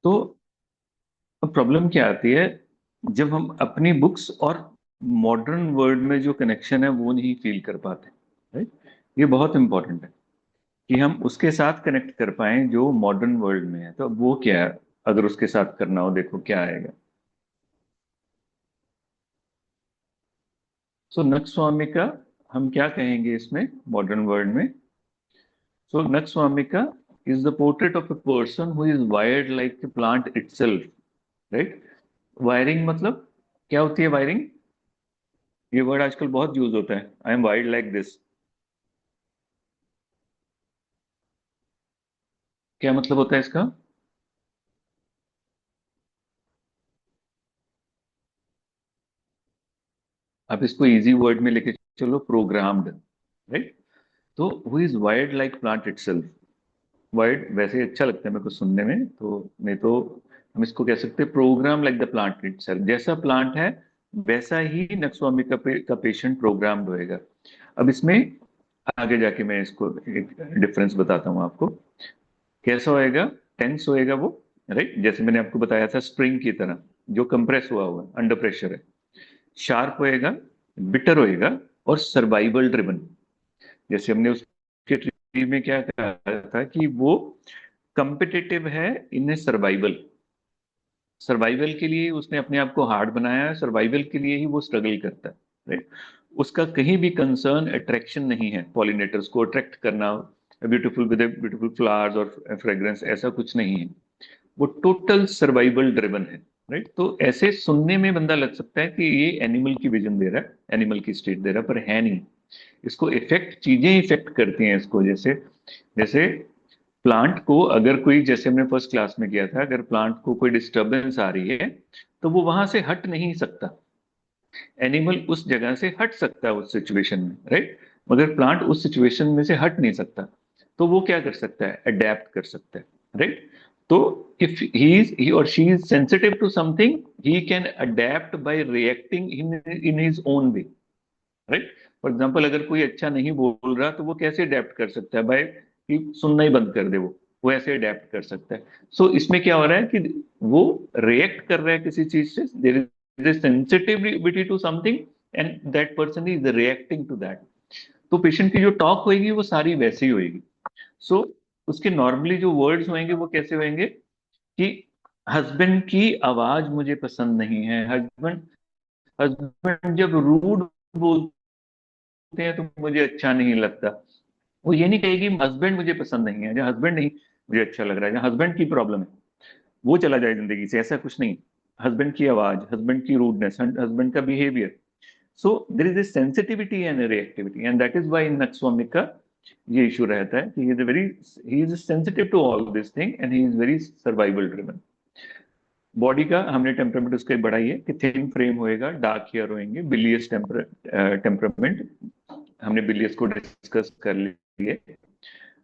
तो अब प्रॉब्लम क्या आती है, जब हम अपनी बुक्स और मॉडर्न वर्ल्ड में जो कनेक्शन है वो नहीं फील कर पाते। राइट। ये बहुत इंपॉर्टेंट है कि हम उसके साथ कनेक्ट कर पाएं जो मॉडर्न वर्ल्ड में है। तो अब वो क्या है, अगर उसके साथ करना हो, देखो क्या आएगा। सो नक्स्वामिका, हम क्या कहेंगे इसमें मॉडर्न वर्ल्ड में। So nux vomica is the portrait of a person who is wired like the plant itself. Right. Wiring मतलब क्या होती है वायरिंग? ये वर्ड आजकल बहुत यूज होता है, I am wired like this. क्या मतलब होता है इसका? आप इसको इजी वर्ड में लेके चलो, प्रोग्राम्ड। राइट। तो who is wired like plant itself. Word वैसे अच्छा लगता है मेरे को सुनने में, तो नहीं तो हम इसको कह सकते हैं program like the plant itself. जैसा प्लांट है वैसा ही नक्स्वामी का पेशेंट प्रोग्राम्ड होएगा। अब इसमें आगे जाके मैं इसको एक डिफरेंस बताता हूँ आपको। कैसा होएगा? टेंस होएगा वो। राइट, जैसे मैंने आपको बताया था स्प्रिंग की तरह, जो कंप्रेस हुआ हुआ अंडर प्रेशर है। शार्प होएगा, बिटर होएगा, और सर्वाइवल ड्रिवन। जैसे हमने उसके ट्री में क्या कहा था कि वो कंपिटिटिव है इन सर्वाइवल। सर्वाइवल के लिए उसने अपने आप को हार्ड बनाया है, सर्वाइवल के लिए ही वो स्ट्रगल करता है। राइट। उसका कहीं भी कंसर्न अट्रैक्शन नहीं है, पॉलिनेटर्स को अट्रैक्ट करना, ब्यूटीफुल विद ब्यूटीफुल फ्लावर्स और फ्रेग्रेंस, ऐसा कुछ नहीं है। वो टोटल सर्वाइवल ड्रिवन है। राइट। तो ऐसे सुनने में बंदा लग सकता है कि ये एनिमल की विजन दे रहा है, एनिमल की स्टेट दे रहा है, पर है नहीं। इसको इफेक्ट, चीजें इफेक्ट करती हैं इसको। जैसे जैसे प्लांट को अगर कोई, जैसे हमने फर्स्ट क्लास में किया था, अगर प्लांट को कोई डिस्टरबेंस आ रही है तो वो वहां से हट नहीं सकता। एनिमल उस जगह से हट सकता है उस सिचुएशन में। राइट। मगर प्लांट उस सिचुएशन में से हट नहीं सकता। तो वो क्या कर सकता है? अडेप्ट कर सकता है। राइट। तो इफ ही और she is sensitive to something, he can adapt by reacting in his own way. Right. For example, अगर कोई अच्छा नहीं बोल रहा तो वो कैसे अडेप्ट कर सकता है? भाई कि सुनना ही बंद कर दे, वो ऐसे अडेप्ट कर सकता है। सो इसमें क्या हो रहा है कि वो रिएक्ट कर रहा है किसी चीज से, there is sensitivity to something, and that person is reacting to that. तो पेशेंट की जो टॉक होगी वो सारी वैसी ही होगी। सो उसके नॉर्मली जो वर्ड्स होंगे वो कैसे होंगे कि हस्बैंड की आवाज मुझे पसंद नहीं है। हस्बैंड हस्बैंड जब रूड बोलते हैं तो मुझे अच्छा नहीं लगता। वो ये नहीं कहेगी हस्बैंड मुझे पसंद नहीं है, जहाँ हस्बैंड नहीं मुझे अच्छा लग रहा है, जहाँ हस्बैंड की प्रॉब्लम है वो चला जाए जिंदगी से, ऐसा कुछ नहीं। हस्बैंड की आवाज, हस्बैंड की रूडनेस, हस्बैंड का behaviour. So there is a sensitivity and reactivity, and that is why in nux vomica का ये इशू रहता है कि he is sensitive to all this thing and he is very survival driven. Body का हमने temperament उसका बढ़ाई है कि थिन फ्रेम होएगा, डार्क हेयर होंगे, बिलियस टेम्परामेंट, हमने बिलियस को डिस्कस कर लिए।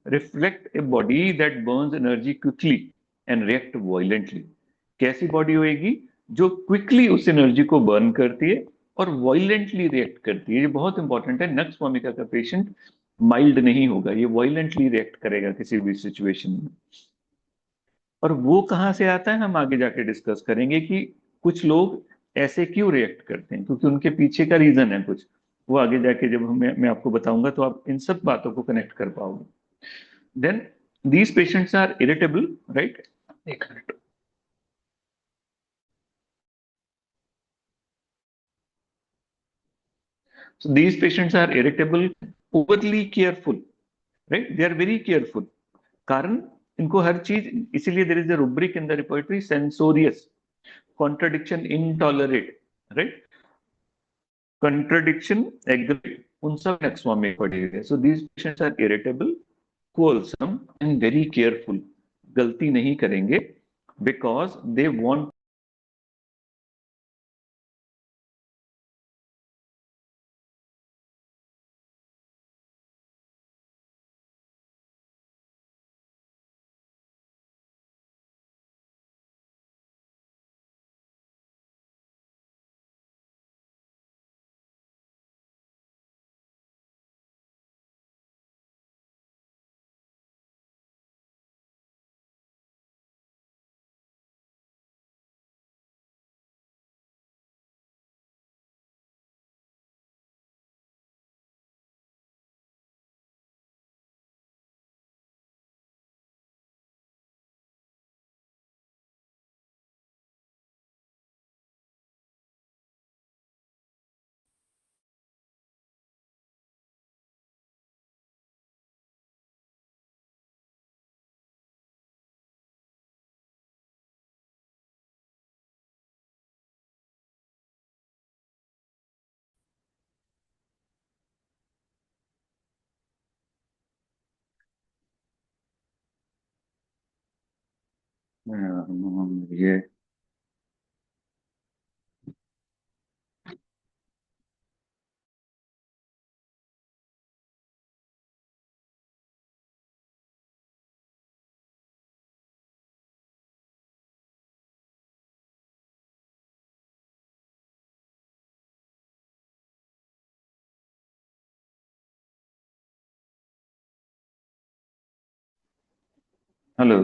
Reflect a body that burns energy quickly and react violently. कैसी बॉडी होएगी? जो क्विकली उस एनर्जी को बर्न करती है और वायलेंटली रिएक्ट करती है। ये बहुत इंपॉर्टेंट है। नक्स vomica का पेशेंट माइल्ड नहीं होगा, ये वायलेंटली रिएक्ट करेगा किसी भी सिचुएशन में। और वो कहाँ से आता है हम आगे जाके डिस्कस करेंगे कि कुछ लोग ऐसे क्यों रिएक्ट करते हैं, क्योंकि उनके पीछे का रीजन है कुछ। वो आगे जाके जब मैं आपको बताऊंगा तो आप इन सब बातों को कनेक्ट कर पाओगे। Then these patients are irritable. Right. एक मिनट। So these patients are irritable, overly careful. Right, they are very careful. कारण इनको हर चीज, इसीलिए there is a rubric in the repertory, censorious, contradiction intolerant. Right. contradiction, agree, उन सब next में पड़ेगा। So these patients are irritable, quarrelsome and very careful. गलती नहीं करेंगे बिकॉज दे वांट ये हेलो,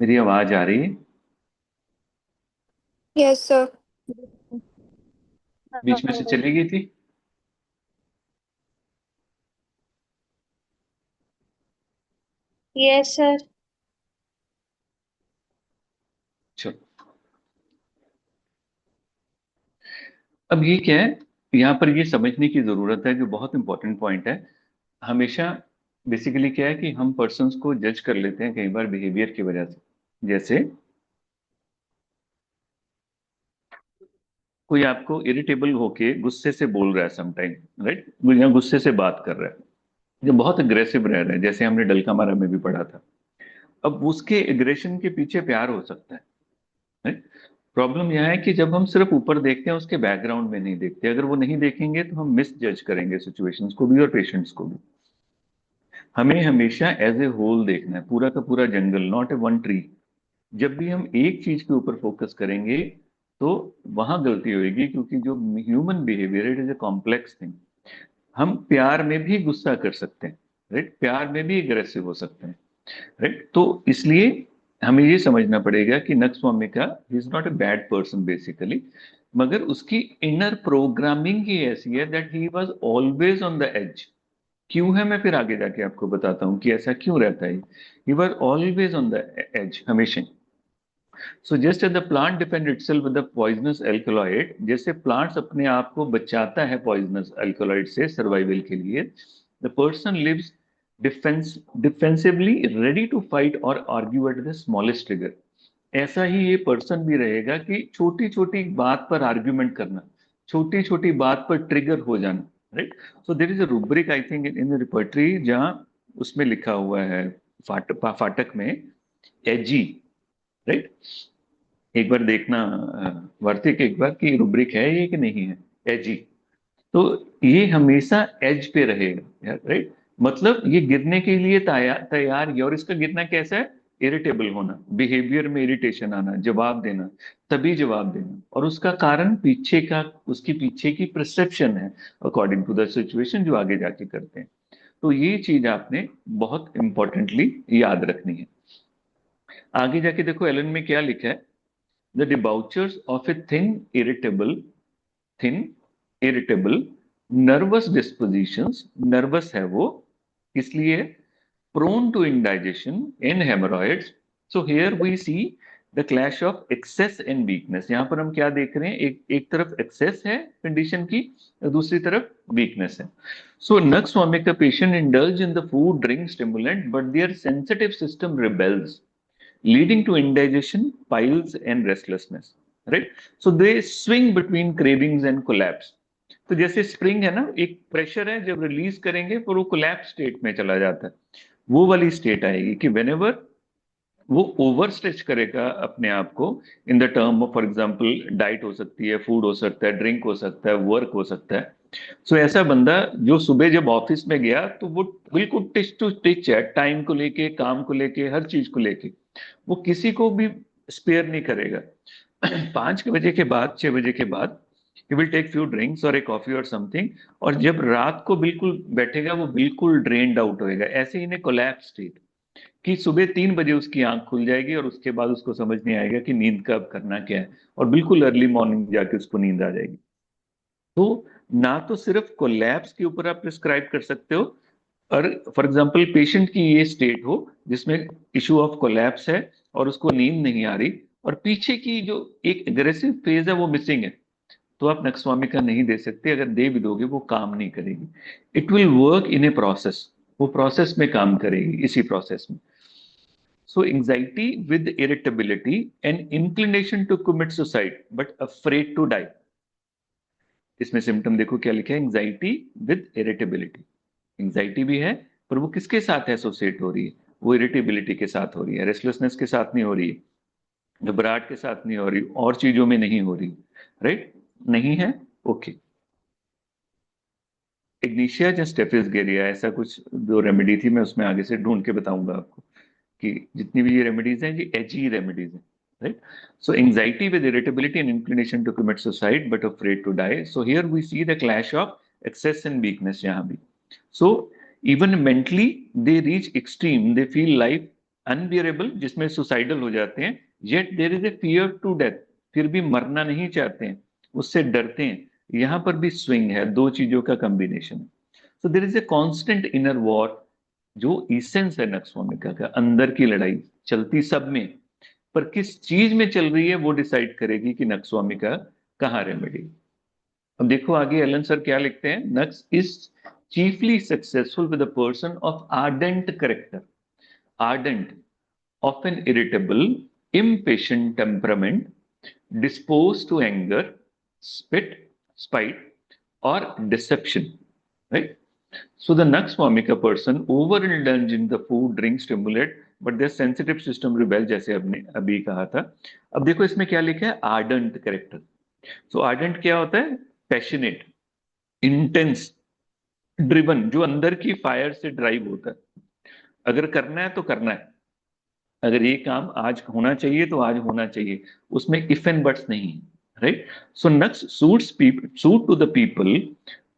मेरी आवाज आ रही है? Yes sir. बीच में से चली गई थी। Yes sir. चलो, अब ये क्या है, यहाँ पर ये समझने की जरूरत है जो बहुत इंपॉर्टेंट पॉइंट है। हमेशा बेसिकली क्या है कि हम पर्सन्स को जज कर लेते हैं कई बार बिहेवियर की वजह से। जैसे कोई आपको इरिटेबल होके गुस्से से बोल रहा है समटाइम, राइट, या गुस्से से बात कर रहा है, जो बहुत अग्रेसिव रह रहा है, जैसे हमने डलका मारा में भी पढ़ा था। अब उसके एग्रेशन के पीछे प्यार हो सकता है, राइट। प्रॉब्लम यह है कि जब हम सिर्फ ऊपर देखते हैं, उसके बैकग्राउंड में नहीं देखते। अगर वो नहीं देखेंगे तो हम मिस जज करेंगे सिचुएशंस को भी और पेशेंट्स को भी। हमें हमेशा एज ए होल देखना है, पूरा का पूरा जंगल, नॉट ए वन ट्री। जब भी हम एक चीज के ऊपर फोकस करेंगे तो वहां गलती होगी, क्योंकि जो human behaviour it is a complex thing. हम प्यार में भी गुस्सा कर सकते हैं, राइट, प्यार में भी एग्रेसिव हो सकते हैं, राइट। तो इसलिए हमें ये समझना पड़ेगा कि nux vomica is not a bad person basically, मगर उसकी इनर प्रोग्रामिंग ही ऐसी है that he was always on the edge. क्यों है, मैं फिर आगे जाके आपको बताता हूँ कि ऐसा क्यों रहता है। He was always on the edge, हमेशा। So just as the plant defend itself with the poisonous alkaloid, जैसे प्लांट्स अपने आप को बचाता है पॉइजनस एल्कलॉइड से सर्वाइवल के लिए, the person lives defensively ready to fight और argue at the smallest trigger. ऐसा ही ये पर्सन भी रहेगा कि छोटी छोटी बात पर आर्ग्यूमेंट करना, छोटी छोटी बात पर ट्रिगर हो जाना, right. So there is a rubric I think in repertory, जहां उसमें लिखा हुआ है, फाटक में, एजी, राइट। एक बार देखना वार्तिक, एक बार की रुब्रिक है ये कि नहीं है, एजी। तो ये हमेशा एज पे रहेगा, राइट। मतलब ये गिरने के लिए तैयार तैयार ही है। और इसका गिरना कैसा है? इरिटेबल होना, बिहेवियर में इरिटेशन आना, जवाब देना, तभी जवाब देना। और उसका कारण पीछे का, उसकी पीछे की परसेप्शन है अकॉर्डिंग टू द सिचुएशन जो आगे जाके करते हैं। तो ये चीज आपने बहुत इंपॉर्टेंटली याद रखनी है। आगे जाके देखो एलन में क्या लिखा है। The debauchers of a thin irritable nervous dispositions, nervous है वो, इसलिए prone to indigestion and haemorrhoids. So here we see the clash of excess and weakness. यहां पर हम क्या देख रहे हैं, एक एक तरफ एक्सेस है कंडीशन की, और दूसरी तरफ वीकनेस है। So nux vomica the patient indulge in the food drink stimulant but their sensitive system rebels, leading to indigestion, piles, and restlessness. Right? So they swing between cravings and collapse. तो जैसे spring है ना, एक pressure है, जब release करेंगे फिर वो कोलैप्स स्टेट में चला जाता है। वो वाली स्टेट आएगी कि वेन एवर वो ओवर स्ट्रेच करेगा अपने आप को, in the term of, for example, diet हो सकती है, फूड हो सकता है, ड्रिंक हो सकता है, वर्क हो सकता है। सो ऐसा बंदा जो सुबह जब ऑफिस में गया तो वो बिल्कुल टिच टू टिच है, टाइम को लेके, काम को लेके, हर चीज को लेके, वो किसी को भी स्पेयर नहीं करेगा। 5 बजे के बाद, 6 बजे के बाद he will take few drinks और ए कॉफी और समथिंग। और जब रात को बिल्कुल बैठेगा वो बिल्कुल ड्रेन्ड आउट होएगा, ऐसे ही कोलैप्स स्टेट, कि सुबह 3 बजे उसकी आंख खुल जाएगी और उसके बाद उसको समझ नहीं आएगा कि नींद कब करना क्या है, और बिल्कुल अर्ली मॉर्निंग जाके उसको नींद आ जाएगी। तो ना तो सिर्फ कोलैप्स के ऊपर आप प्रिस्क्राइब कर सकते हो, और फॉर एग्जांपल पेशेंट की ये स्टेट हो जिसमें इशू ऑफ कोलैप्स है और उसको नींद नहीं आ रही, और पीछे की जो एक एग्रेसिव फेज है वो मिसिंग है, तो आप नक्सवामिका नहीं दे सकते। अगर दे भी दोगे वो काम नहीं करेगी। It will work in a process, वो प्रोसेस में काम करेगी, इसी प्रोसेस में। So anxiety with irritability and inclination to commit suicide but afraid to die. इसमें सिम्टम देखो क्या लिखा है, एंजाइटी विद इरिटेबिलिटी। एंजाइटी भी है, पर वो किसके साथ एसोसिएट हो रही है? वो इरिटेबिलिटी के साथ हो रही है, रेस्टलेसनेस के साथ नहीं हो रही है, घबराहट के साथ नहीं हो रही, और चीजों में नहीं हो रही, राइट? नहीं है, ओके। इग्निशिया या स्टेफिस गेरिया, ऐसा कुछ जो रेमेडी थी, मैं उसमें आगे से ढूंढ के बताऊंगा आपको कि जितनी भी ये रेमेडीज हैं ये एजी रेमेडीज हैं, right? So anxiety with irritability and inclination to commit suicide but afraid to die, so here we see the clash of excess and weakness यहाँ भी। So even mentally they reach extreme, they feel life unbearable, जिसमें suicidal हो जाते हैं, yet there is a fear to death, फिर भी मरना नहीं चाहते हैं, उससे डरते हैं। यहां पर भी स्विंग है, दो चीजों का कॉम्बिनेशन है। So there is a constant inner war, जो इसेंस है नक्सवामिका का, अंदर की लड़ाई चलती सब में, पर किस चीज में चल रही है वो डिसाइड करेगी कि नक्सवामिका कहाँ रेमेडी। अब देखो आगे एलन सर क्या लिखते हैं, nux is chiefly successful with a person of ardent character, ardent, often irritable, impatient temperament, disposed to anger, spite, or deception. Right? So the nux vomica person overindulge in the food, drink, stimulate, but their sensitive system rebel, जैसे आपने अभी कहा था। अब देखो इसमें क्या लिखा है, ardent character। सो आर्डेंट क्या होता है, पैशनेट, इंटेंस, ड्रिवन, जो अंदर की फायर से ड्राइव होता है, अगर करना है तो करना है, अगर ये काम आज होना चाहिए तो आज होना चाहिए, उसमें इफ एंड बट्स नहीं, right? So nux suit to the people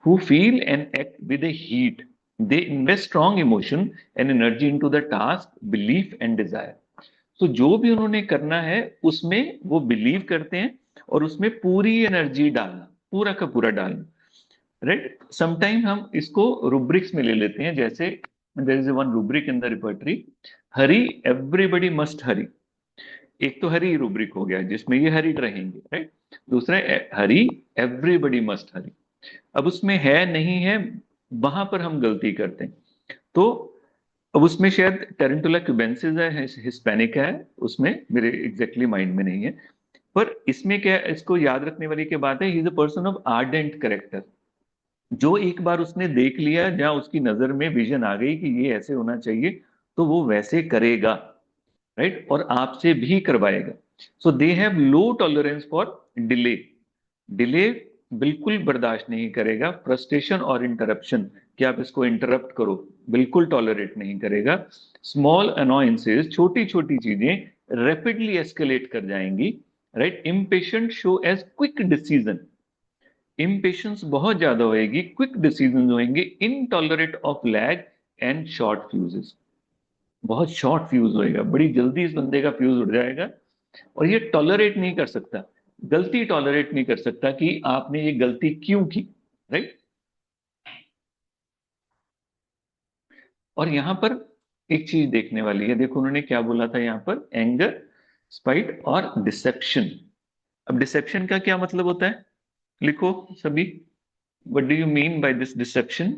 who feel and act with a heat, they invest strong emotion and energy into the task, belief and desire. तो जो भी उन्होंने करना है उसमें वो बिलीव करते हैं, और उसमें पूरी एनर्जी डालना, पूरा का पूरा डालना, राइट? समटाइम हम इसको रुब्रिक्स में ले लेते हैं, जैसे there is one rubric in the repertory, hurry, everybody must hurry. एक तो हरी रुब्रिक हो गया जिसमें ये हरी रहेंगे, राइट? दूसरा हरी, एवरीबडी मस्ट हरी। अब उसमें है नहीं है, वहां पर हम गलती करते हैं। तो अब उसमें शायद टेरेंटुला क्यूबेंसिस है, हिस्पैनिक है, उसमें मेरे एग्जैक्टली माइंड में नहीं है। पर इसमें क्या, इसको याद रखने वाली क्या बात है, he is a person of ardent character, जो एक बार उसने देख लिया, जहां उसकी नजर में विजन आ गई कि ये ऐसे होना चाहिए, तो वो वैसे करेगा, राइट? और आपसे भी करवाएगा। So they have low tolerance for delay, delay बिल्कुल बर्दाश्त नहीं करेगा, फ्रस्ट्रेशन और इंटरप्शन, कि आप इसको इंटरप्ट करो, बिल्कुल टॉलरेट नहीं करेगा। स्मॉल अनॉयंसेस, छोटी छोटी चीजें रैपिडली एस्केलेट कर जाएंगी, right? Impatient show as quick decision, impatience बहुत ज्यादा होएगी, क्विक डिसीजन होंगे, intolerant of lag and short fuses, बहुत शॉर्ट फ्यूज होएगा, बड़ी जल्दी इस बंदे का फ्यूज उड़ जाएगा। और ये टॉलरेट नहीं कर सकता, गलती टॉलरेट नहीं कर सकता कि आपने ये गलती क्यों की, राइट? और यहां पर एक चीज देखने वाली है, देखो उन्होंने क्या बोला था यहाँ पर, एंगर, स्पाइट और डिसेप्शन। अब डिसेप्शन का क्या मतलब होता है, लिखो सभी, what do you mean by this deception?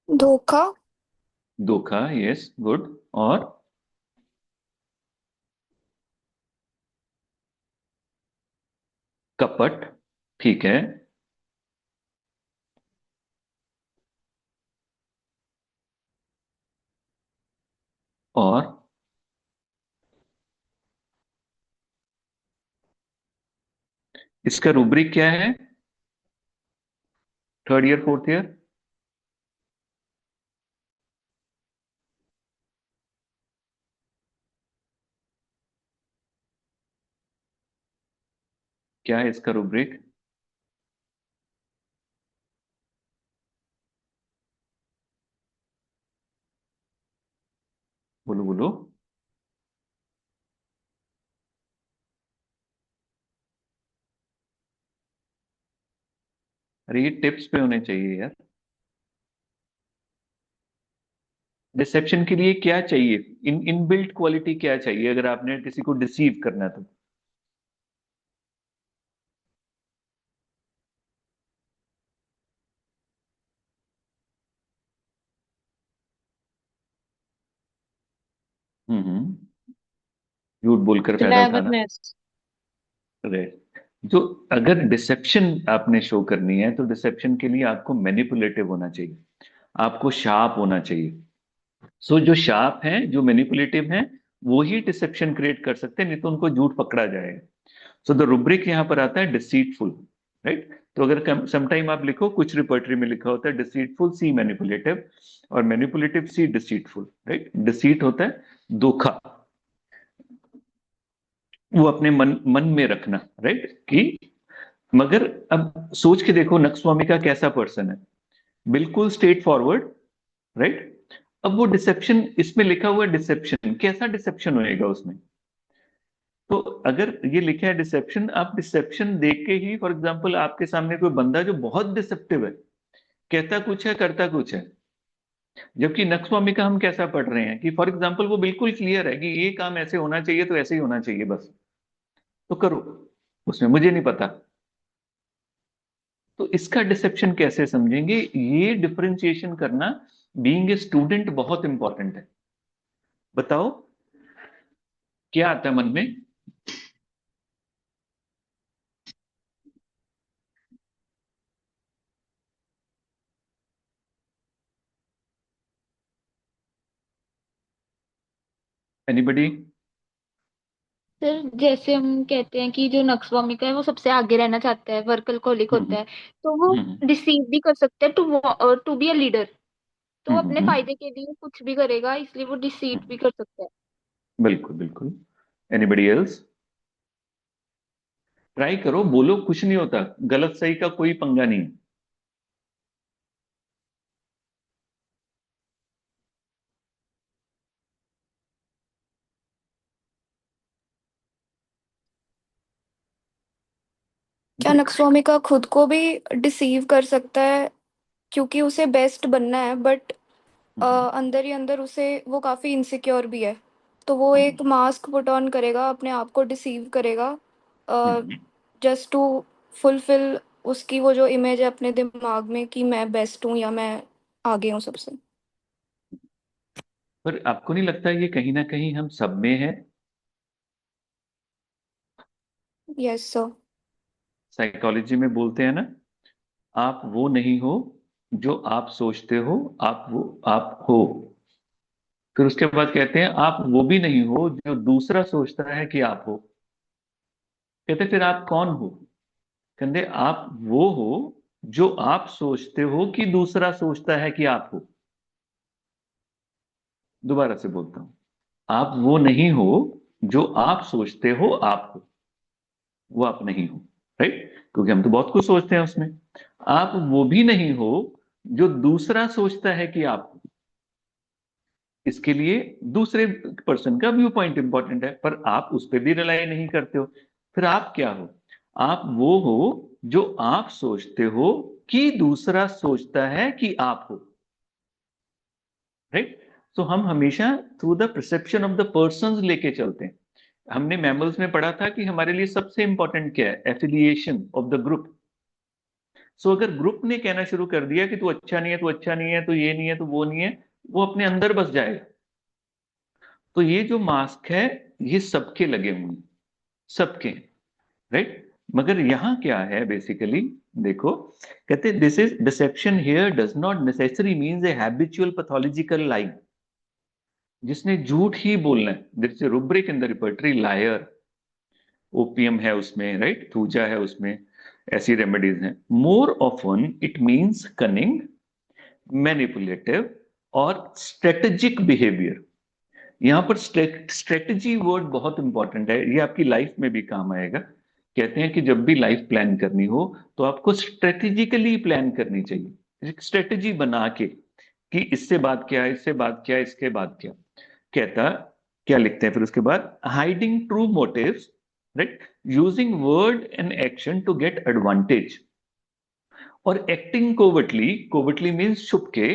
धोखा। धोखा, यस, गुड। और कपट, ठीक है। और इसका रूब्रिक क्या है, थर्ड ईयर फोर्थ ईयर? क्या है इसका रूब्रिक? बोलो बोलो। अरे ये टिप्स पे होने चाहिए यार। डिसेप्शन के लिए क्या चाहिए, इनबिल्ट क्वालिटी क्या चाहिए अगर आपने किसी को डिसीव करना है तो? हम्म। झूठ बोलकर फायदा उठाना, क्लेवरनेस। राइट? जो अगर डिसेप्शन आपने शो करनी है तो डिसेप्शन के लिए आपको मैनिपुलेटिव होना चाहिए, आपको शार्प होना चाहिए। सो जो शार्प हैं, जो मैनिपुलेटिव हैं, वो ही डिसेप्शन क्रिएट कर सकते हैं, नहीं तो उनको झूठ पकड़ा जाएगा। सो द रुब्रिक यहाँ पर आता है डिसीटफुल, राइट। तो अगर समटाइम आप लिखो, कुछ रिपोर्टरी में लिखा होता है डिसीटफुल सी मैनिपुलेटिव, और मैनिपुलेटिव सी डिसीटफुल, राइट। डिसीट होता है धोखा, वो अपने मन मन में रखना, राइट। कि मगर अब सोच के देखो नक्सवामी का कैसा पर्सन है, बिल्कुल स्ट्रेट फॉरवर्ड, राइट। अब वो डिसेप्शन, इसमें लिखा हुआ डिसेप्शन, कैसा डिसेप्शन होएगा उसमें? तो अगर ये लिखा है डिसेप्शन, आप डिसेप्शन देख के ही, फॉर एग्जांपल आपके सामने कोई बंदा जो बहुत डिसेप्टिव है, कहता कुछ है करता कुछ है, जबकि नक्सवामी का हम कैसा पढ़ रहे हैं कि फॉर एग्जांपल वो बिल्कुल क्लियर है कि ये काम ऐसे होना चाहिए तो ऐसे ही होना चाहिए, बस तो करो, उसमें मुझे नहीं पता। तो इसका डिसेप्शन कैसे समझेंगे? ये डिफरेंशिएशन करना बीइंग ए स्टूडेंट बहुत इंपॉर्टेंट है। बताओ क्या आता है मन में? एनीबडी? सर जैसे हम कहते हैं कि जो नक्सवामी का है वो सबसे आगे रहना चाहता है, वर्कलकोलिक होता हम्म है, तो वो हम्म डिसीव भी कर सकता है टू बी अ लीडर। तो वो अपने हम्म फायदे के लिए कुछ भी करेगा, इसलिए वो डिसीव भी हम्म, कर सकता है। बिल्कुल बिल्कुल। Anybody else? ट्राई करो, बोलो, कुछ नहीं होता, गलत सही का कोई पंगा नहीं। क्या नक्सवामिका खुद को भी डिसीव कर सकता है, क्योंकि उसे बेस्ट बनना है, बट हम्म अंदर ही अंदर उसे वो काफी इनसिक्योर भी है, तो वो हम्म एक मास्क पुट ऑन करेगा, अपने आप को डिसीव करेगा हम्म। जस्ट टू फुलफिल उसकी वो जो इमेज है अपने दिमाग में कि मैं बेस्ट हूँ या मैं आगे हूँ सबसे। पर आपको नहीं लगता ये कहीं ना कहीं हम सब में है? Yes sir. साइकोलॉजी में बोलते हैं ना, आप वो नहीं हो जो आप सोचते हो, आप वो आप हो। फिर उसके बाद कहते हैं आप वो भी नहीं हो जो दूसरा सोचता है कि आप हो। कहते फिर आप कौन हो? कहते आप वो हो जो आप सोचते हो कि दूसरा सोचता है कि आप हो। दोबारा से बोलता हूं, आप वो नहीं हो जो आप सोचते हो आप हो, वो आप नहीं हो, राइट। क्योंकि हम तो बहुत कुछ सोचते हैं उसमें। आप वो भी नहीं हो जो दूसरा सोचता है कि आप हो। इसके लिए दूसरे पर्सन का व्यू पॉइंट इंपॉर्टेंट है, पर आप उस पर भी रिलाई नहीं करते हो। फिर आप क्या हो? आप वो हो जो आप सोचते हो कि दूसरा सोचता है कि आप हो, राइट। सो हम हमेशा through the perception of the person लेके चलते हैं। हमने मैमल्स में पढ़ा था कि हमारे लिए सबसे इंपॉर्टेंट क्या है? Affiliation of the group. So अगर ग्रुप ने कहना शुरू कर दिया कि तू अच्छा नहीं है, तू अच्छा नहीं है, तो ये नहीं है, तो वो नहीं है, वो अपने अंदर बस जाएगा। तो ये जो मास्क है, ये सबके लगे हुए हैं, सबके, राइट। मगर यहां क्या है बेसिकली? देखो, कहते this is deception here does not necessary means a habitual pathological lying. जिसने झूठ ही बोलना है, this is rubric in the repertory liar. Opium है उसमें, राइट, थूजा है उसमें, ऐसी रेमेडीज हैं। More often it means cunning, manipulative और स्ट्रेटेजिक बिहेवियर। यहां पर स्ट्रेटेजी वर्ड बहुत इंपॉर्टेंट है, ये आपकी लाइफ में भी काम आएगा। कहते हैं कि जब भी लाइफ प्लान करनी हो तो आपको स्ट्रेटेजिकली प्लान करनी चाहिए, एक स्ट्रेटेजी बना के कि इससे बात क्या, इससे बात क्या, इसके बाद क्या। कहता क्या लिखते हैं फिर उसके बाद? Hiding true motives, right, using word and action to get advantage, और एक्टिंग कोवर्टली। कोवर्टली मीन्स छुप के,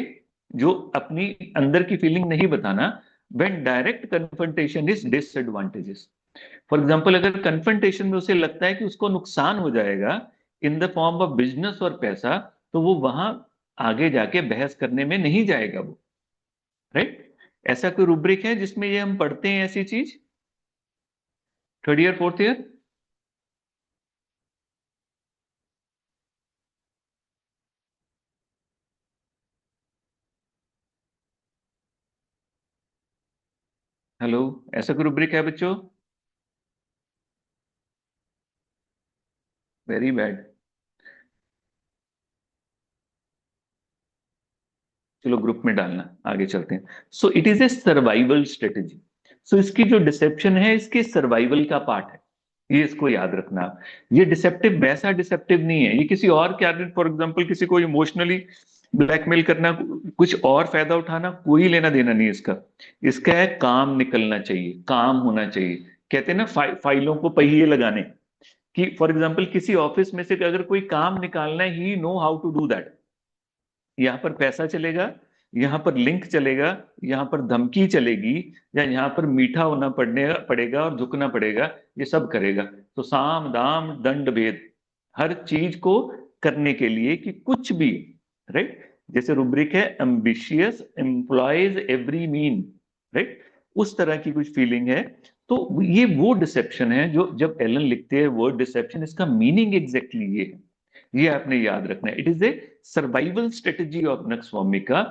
जो अपनी अंदर की फीलिंग नहीं बताना। When direct confrontation is disadvantages. For example, अगर कन्फ्रंटेशन में उसे लगता है कि उसको नुकसान हो जाएगा in the form of business और पैसा, तो वो वहां आगे जाके बहस करने में नहीं जाएगा वो, राइट। ऐसा कोई रूब्रिक है जिसमें ये हम पढ़ते हैं ऐसी चीज? Third year, fourth year? Hello, ऐसा कोई रुब्रिक है बच्चों? Very bad. चलो ग्रुप में डालना, आगे चलते हैं। So it is a survival strategy. So इसकी जो डिसेप्शन है, इसके सर्वाइवल का पार्ट है, ये इसको याद रखना आप। ये डिसेप्टिव वैसा डिसेप्टिव नहीं है, ये किसी और क्या, फॉर एग्जांपल किसी को इमोशनली ब्लैकमेल करना, कुछ और फायदा उठाना, कोई लेना देना नहीं इसका। इसका है काम निकलना चाहिए, काम होना चाहिए। कहते हैं ना फाइलों को पहिए लगाने, कि फॉर एग्जाम्पल किसी ऑफिस में से अगर कोई काम निकालना है, he know how to do that. यहाँ पर पैसा चलेगा, यहाँ पर लिंक चलेगा, यहाँ पर धमकी चलेगी, या यहाँ पर मीठा होना पड़ने पड़ेगा और झुकना पड़ेगा, ये सब करेगा। तो साम दाम दंड भेद, हर चीज को करने के लिए कि कुछ भी, राइट। जैसे रुब्रिक है ambitious employees every mean, right, उस तरह की कुछ फीलिंग है। तो ये वो डिसेप्शन है जो जब एलन लिखते हैं वर्ड डिसेप्शन, इसका मीनिंग एग्जैक्टली ये है। ये आपने याद रखना है। It is a survival strategy of nux vomica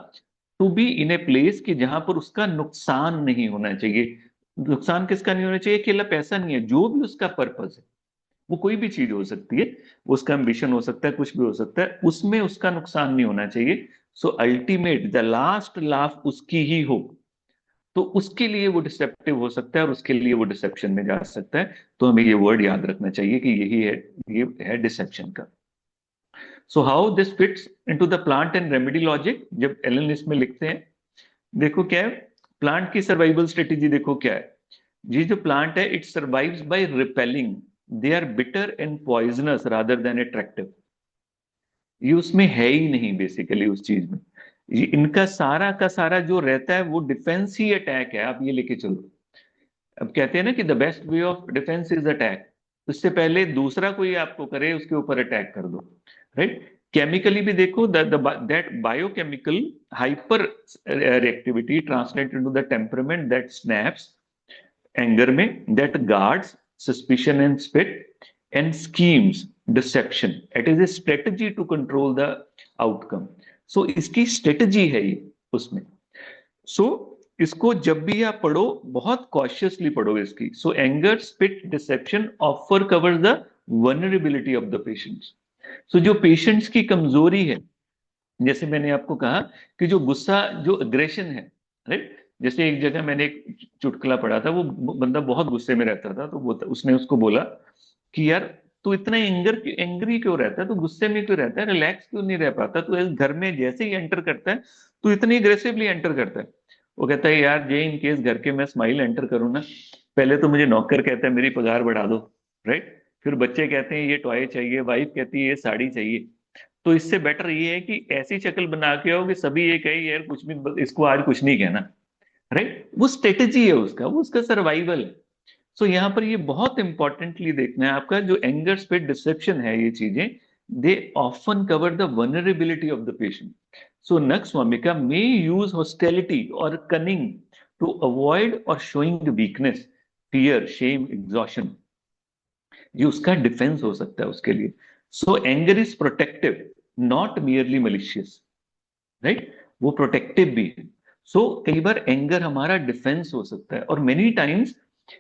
to be in a place कि जहां पर उसका नुकसान नहीं होना चाहिए। नुकसान किसका नहीं होना चाहिए? अकेला पैसा नहीं है, जो भी उसका पर्पस है, वो कोई भी चीज हो सकती है, उसका एम्बिशन हो सकता है, कुछ भी हो सकता है, उसमें उसका नुकसान नहीं होना चाहिए। सो अल्टीमेट द लास्ट लाफ उसकी ही हो, तो उसके लिए वो डिसेप्टिव हो सकता है और उसके लिए वो डिसेप्शन में जा सकता है। तो हमें ये वर्ड याद रखना चाहिए कि यही है, ये है डिसेप्शन का। So how this fits into the plant and remedy logic, जब एलन इसमें लिखते हैं, देखो क्या है प्लांट की सर्वाइवल स्ट्रेटेजी, देखो क्या है। ये जो प्लांट है, it survives by repelling, they are bitter and poisonous rather than attractive. ये उसमें है ही नहीं बेसिकली उस चीज में। ये इनका सारा का सारा जो रहता है वो डिफेंस ही अटैक है, आप ये लेके चलो। अब कहते हैं ना कि the best way of defence is attack. उससे पहले दूसरा कोई आपको करे, उसके ऊपर अटैक कर दो, राइट। केमिकली भी देखो, that biochemical hyper reactivity translate into the temperament that snaps anger में, that guards suspicion and spite and schemes deception. It is a strategy to control the outcome. So इसकी strategy है ये उसमें। सो इसको जब भी आप पढ़ो, बहुत कॉशियसली पढ़ो इसकी। So anger spite deception offer cover the vulnerability of the patients. So जो पेशेंट्स की कमजोरी है, जैसे मैंने आपको कहा कि जो गुस्सा, जो अग्रेशन है, राइट। जैसे एक जगह मैंने एक चुटकुला पढ़ा था, वो बंदा बहुत गुस्से में रहता था, तो वो उसने उसको बोला कि यार तू इतना एंग्री क्यों रहता है, तू गुस्से में क्यों रहता है, रिलैक्स क्यों नहीं रह पाता, तू इस घर में जैसे ही एंटर करता है तू इतनी अग्रेसिवली एंटर करता है। वो कहता है यार जे इन केस घर के मैं स्माइल एंटर करूँ ना, पहले तो मुझे नौकर कहता है मेरी पगार बढ़ा दो, राइट। फिर बच्चे कहते हैं ये टॉय चाहिए, वाइफ कहती है ये साड़ी चाहिए। तो इससे बेटर ये है कि ऐसी शक्ल बना के आओ कि सभी ये कहे यार कुछ भी, इसको आज कुछ नहीं कहना, राइट। वो स्ट्रेटेजी है उसका, वो उसका सर्वाइवल है। सो यहाँ पर ये बहुत इंपॉर्टेंटली देखना है आपका, जो एंगर स्पिट डिसेप्शन है, ये चीजें they often cover the vulnerability of the patient. So nux vomica may use hostility और कनिंग टू अवॉइड और showing weakness, fear, shame, exhaustion. ये उसका डिफेंस हो सकता है उसके लिए। So anger is protective, not merely malicious, right. वो प्रोटेक्टिव भी है। सो कई बार एंगर हमारा डिफेंस हो सकता है, और मेनी टाइम्स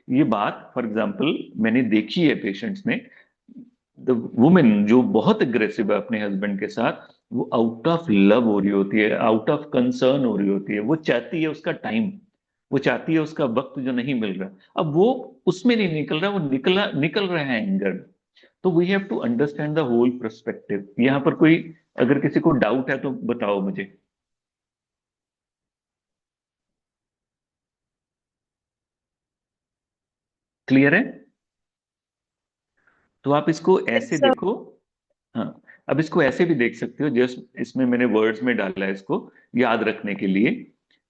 ये बात फॉर एग्जाम्पल मैंने देखी है पेशेंट्स में, द वुमेन जो बहुत अग्रेसिव है अपने हस्बैंड के साथ, वो आउट ऑफ लव हो रही होती है, आउट ऑफ कंसर्न हो रही होती है, वो चाहती है उसका टाइम, वो चाहती है उसका वक्त जो नहीं मिल रहा, अब वो उसमें नहीं निकल रहा, वो निकल रहा है एंगर। तो we have to understand the whole perspective. यहाँ पर कोई अगर किसी को डाउट है तो बताओ मुझे। क्लियर है? तो आप इसको यस ऐसे सर। देखो। हाँ, अब इसको ऐसे भी देख सकते हो, जस्ट इसमें मैंने वर्ड्स में डाला है इसको याद रखने के लिए।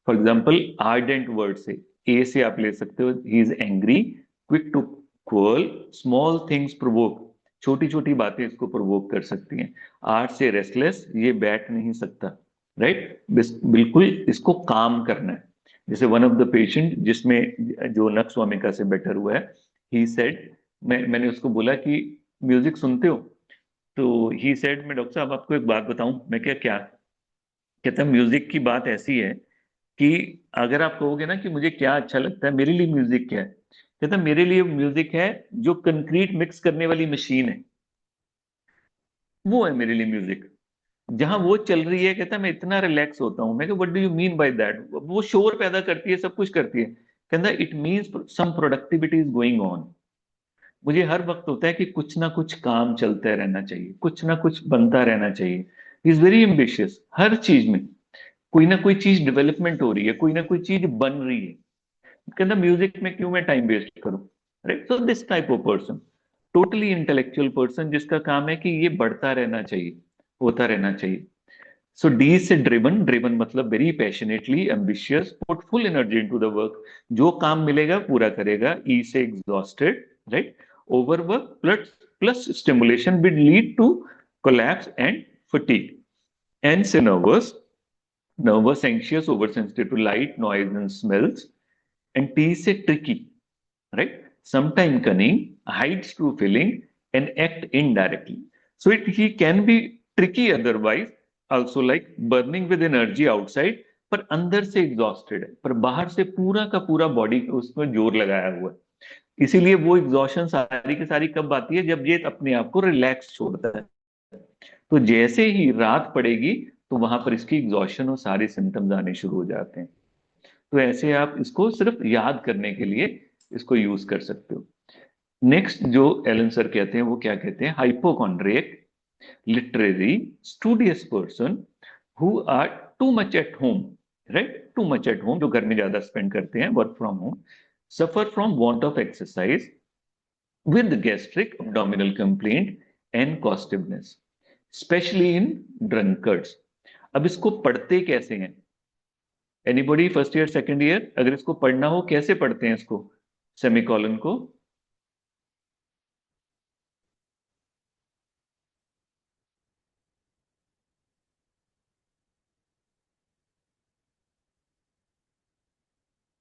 फॉर एग्जाम्पल आर्डेंट वर्ड से, ए से आप ले सकते हो he is angry, quick to quarrel, small things provoke, छोटी छोटी बातें इसको प्रोवोक कर सकती हैं। आर्ट से रेस्टलेस, ये बैठ नहीं सकता, राइट। बिल्कुल इसको काम करना है। जैसे वन ऑफ द पेशेंट जिसमें जो नक्स वामिका से बेटर हुआ है, ही सेड, मैंने उसको बोला कि म्यूजिक सुनते हो, तो ही सेड मैं डॉक्टर साहब आपको एक बात बताऊं। मैं क्या क्या कहता, म्यूजिक की बात ऐसी है कि अगर आप कहोगे ना कि मुझे क्या अच्छा लगता है, मेरे लिए म्यूजिक क्या है, कहता है मेरे लिए म्यूजिक है जो कंक्रीट मिक्स करने वाली मशीन है, वो है मेरे लिए म्यूजिक। जहां वो चल रही है, कहता है मैं इतना रिलैक्स होता हूं। मैं कहा what do you mean by that? वो शोर पैदा करती है, सब कुछ करती है। कहता it means some productivity is going on. मुझे हर वक्त होता है कि कुछ ना कुछ काम चलता रहना चाहिए, कुछ ना कुछ बनता रहना चाहिए। इज वेरी एम्बिशियस, हर चीज में कोई ना कोई चीज डेवलपमेंट हो रही है, कोई ना कोई चीज बन रही है। कहता म्यूजिक में क्यों मैं टाइम वेस्ट करूं? Right, so this type of person, totally intellectual person, जिसका काम है कि ये बढ़ता रहना चाहिए, होता रहना चाहिए। सो डी से ड्रिवन, ड्रिवन मतलब very passionately ambitious, put full energy into the work, जो काम मिलेगा पूरा करेगा। ई से exhausted, right, overwork plus plus stimulation will lead to collapse and fatigue. N से nervous, nervous, anxious, oversensitive to light, noise, and smells. And T is a tricky, right? Sometimes cunning, hides true feeling, and act indirectly. So he can be tricky otherwise, also like burning with energy outside, पर अंदर से exhausted है, पर बाहर से पूरा का पूरा बॉडी उसमें जोर लगाया हुआ है। इसीलिए वो एग्जॉशन सारी की सारी कब आती है? जब ये अपने आप को रिलैक्स छोड़ता है। तो जैसे ही रात पड़ेगी तो वहां पर इसकी एग्जॉशन और सारे सिम्टम्स आने शुरू हो जाते हैं। तो ऐसे आप इसको सिर्फ याद करने के लिए इसको यूज कर सकते हो। नेक्स्ट जो एलन सर कहते हैं वो क्या कहते हैं? Hypochondriac, literary, studious person who are too much at home, right, too much at home, जो घर में ज्यादा स्पेंड करते हैं, work from home, suffer from want of exercise with gastric abdominal complaint and costiveness, especially in drunkards। अब इसको पढ़ते कैसे हैं? Anybody first year second year, अगर इसको पढ़ना हो कैसे पढ़ते हैं इसको, सेमीकोलन को?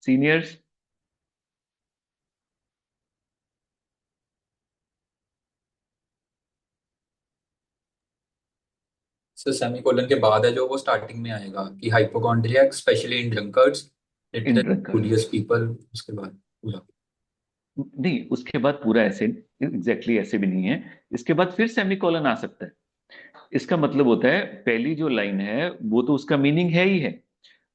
सीनियर्स? सो सेमीकोलन के बाद है जो वो स्टार्टिंग में आएगा कि hypochondriac specially in drunkards, in literally drunkards? Studious people, उसके बाद पूरा। नहीं, उसके बाद पूरा ऐसे एग्जैक्टली ऐसे भी नहीं है। इसके बाद फिर सेमीकोलन आ सकता है। इसका मतलब होता है पहली जो लाइन है वो तो उसका मीनिंग है ही है,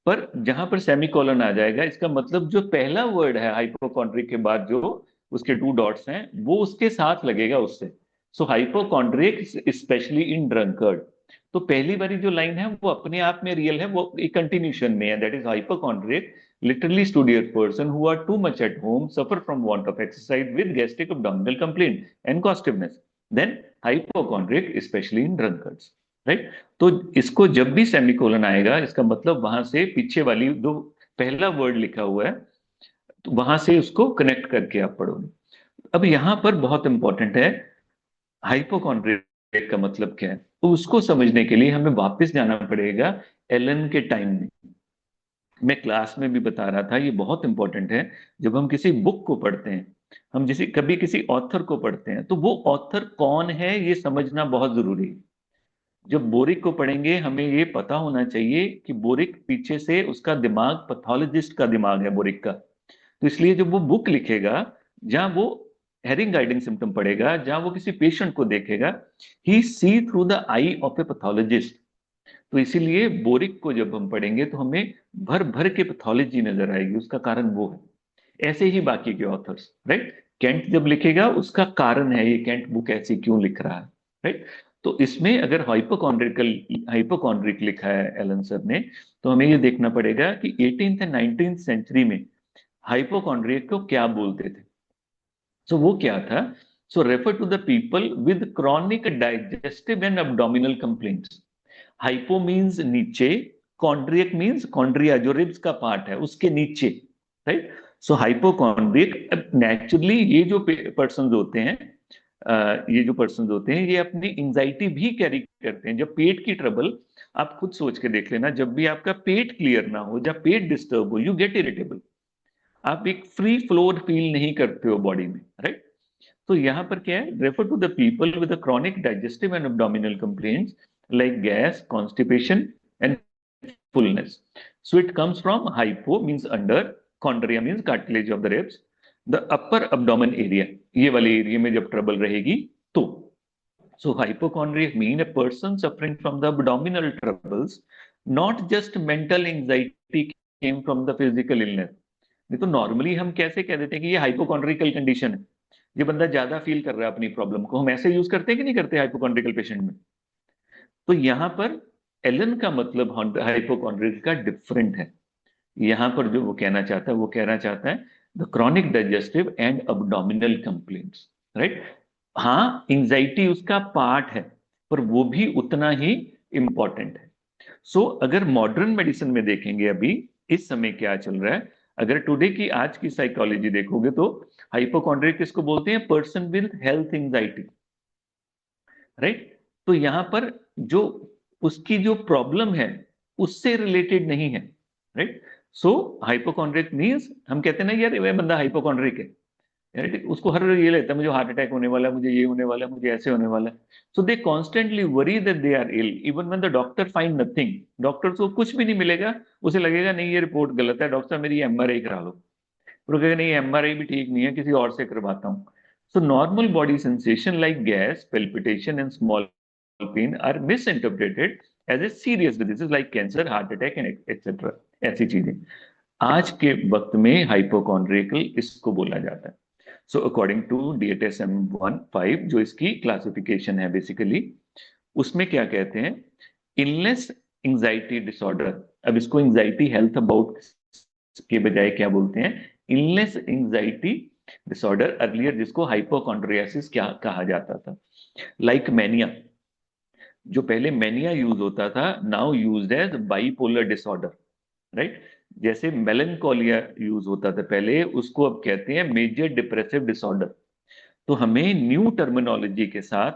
पर जहां पर सेमीकोलन आ जाएगा इसका मतलब जो पहला वर्ड है हाइपोकॉन्ड्रिक के बाद जो उसके टू डॉट्स हैं वो उसके साथ लगेगा उससे। सो हाइपोकॉन्ड्रिक स्पेशली इन ड्रंकर्ड, तो पहली वाली जो लाइन है वो अपने आप में रियल है, वो एक कंटिन्यूशन में है। That is hypochondriac, literally studious person who are too much at home, suffer from want of exercise with gastric abdominal complaint and costiveness, then hypochondriac specially in drunkards, right. तो इसको जब भी semicolon आएगा इसका मतलब वहां से पीछे वाली जो पहला वर्ड लिखा हुआ है तो वहां से उसको कनेक्ट करके आप पढ़ोगे। अब यहां पर बहुत इंपॉर्टेंट है हाइपोकॉन्ड्रिया का मतलब क्या है, तो उसको समझने के लिए हमें वापस जाना पड़ेगा एलन के टाइम में। मैं क्लास में भी बता रहा था, ये बहुत इंपॉर्टेंट है। जब हम किसी बुक को पढ़ते हैं, हम जैसे कभी किसी ऑथर को पढ़ते हैं, तो वो ऑथर कौन है ये समझना बहुत जरूरी है। जब बोरिक को पढ़ेंगे हमें ये पता होना चाहिए कि बोरिक पीछे से उसका दिमाग पैथोलॉजिस्ट का दिमाग है बोरिक का। तो इसलिए जब वो बुक लिखेगा जहां वो हेरिंग गाइडिंग सिम्टम पढ़ेगा, जहां वो किसी पेशेंट को देखेगा, he see through the eye of a pathologist. तो इसीलिए बोरिक को जब हम पढ़ेंगे तो हमें भर भर के पैथोलॉजी नजर आएगी, उसका कारण वो है। ऐसे ही बाकी के ऑथर्स, राइट। कैंट जब लिखेगा उसका कारण है, ये कैंट बुक ऐसी क्यों लिख रहा है, राइट। तो इसमें अगर हाइपोकॉन्ड्रिक लिखा है एलन सर ने, तो हमें ये देखना पड़ेगा कि 18th एंड 19th सेंचुरी में हाइपोकॉन्ड्रिक को क्या बोलते थे। सो वो क्या था? So refer to the people with chronic digestive and abdominal complaints. Hypo means नीचे, कॉन्ड्रियक मीन्स कॉन्ड्रिया जो रिब्स का पार्ट है उसके नीचे, राइट। सो हाइपोकॉन्ड्रियक, नेचुरली ये जो पर्सन होते हैं, ये जो पर्सन होते हैं ये अपनी एंजाइटी भी कैरी करते हैं। जब पेट की ट्रबल, आप खुद सोच के देख लेना, जब भी आपका पेट क्लियर ना हो, जब पेट डिस्टर्ब हो, यू गेट इरिटेबल, आप एक फ्री फ्लोर फील नहीं करते हो बॉडी में, राइट। तो यहां पर क्या है? Refer to the people with chronic digestive and abdominal complaints like gas, constipation and fullness. So it comes from hypo means under, chondria means cartilage of the ribs, the upper abdomen area, ये वाले area में जब trouble रहेगी तो. So hypochondriac mean a person suffering from the abdominal troubles, not just mental anxiety came from the physical illness. नहीं तो normally हम कैसे कह देते हैं कि ये हाइपोकॉन्ड्रिकल कंडीशन है, ये बंदा ज्यादा फील कर रहा है अपनी प्रॉब्लम को, हम ऐसे यूज करते हैं कि नहीं करते हाइपोकॉन्ड्रिकल पेशेंट में. तो यहां पर एलन का मतलब हाइपोकॉन्ड्रिक का डिफरेंट है. यहां पर जो वो कहना चाहता है, वो कहना चाहता है the chronic digestive and abdominal complaints, right. हाँ, एंजाइटी उसका पार्ट है, पर वो भी उतना ही इंपॉर्टेंट है. सो अगर मॉडर्न मेडिसिन में देखेंगे अभी इस समय क्या चल रहा है, अगर टुडे की आज की साइकोलॉजी देखोगे तो हाइपोकॉन्ड्रिक किसको बोलते हैं, person with health anxiety, right. तो यहां पर जो उसकी जो प्रॉब्लम है उससे रिलेटेड नहीं है, राइट. सो हाइपोकॉन्ड्रिक मींस हम कहते हैं ना यार ये बंदा हाइपोकॉन्ड्रिक है, यार उसको हर ये लेता है मुझे हार्ट अटैक होने वाला है, मुझे ये होने वाला है, मुझे ऐसे होने वाला है. So they constantly worry that they are ill even when the doctor find nothing. Doctor को कुछ भी नहीं मिलेगा, उसे लगेगा नहीं ये रिपोर्ट गलत है, डॉक्टर साहब मेरी एमआरआई करा लो. फिर वो कहेगा नहीं एमआरआई भी ठीक नहीं है, किसी और से करवाता हूँ. So normal body sensation like gas, palpitation and small pain are misinterpreted as a serious disease like cancer, heart attack and etcetera. ऐसी चीजें आज के वक्त में हाइपोकॉन्ड्रिकल इसको बोला जाता है. सो अकॉर्डिंग टू DSM-5 जो इसकी क्लासिफिकेशन है बेसिकली, उसमें क्या कहते हैं, इलनेस एंजाइटी डिसऑर्डर. अब इसको एंजाइटी हेल्थ अबाउट के बजाय क्या बोलते हैं, इलनेस एंजाइटी डिसऑर्डर, अर्लियर जिसको हाइपोकॉन्ड्रियासिस क्या कहा जाता था. लाइक मैनिया, जो पहले मैनिया यूज होता था, now used as bipolar disorder, right. जैसे मेलनकोलिया यूज होता था पहले, उसको अब कहते हैं मेजर डिप्रेसिव डिसऑर्डर. तो हमें न्यू टर्मिनोलॉजी के साथ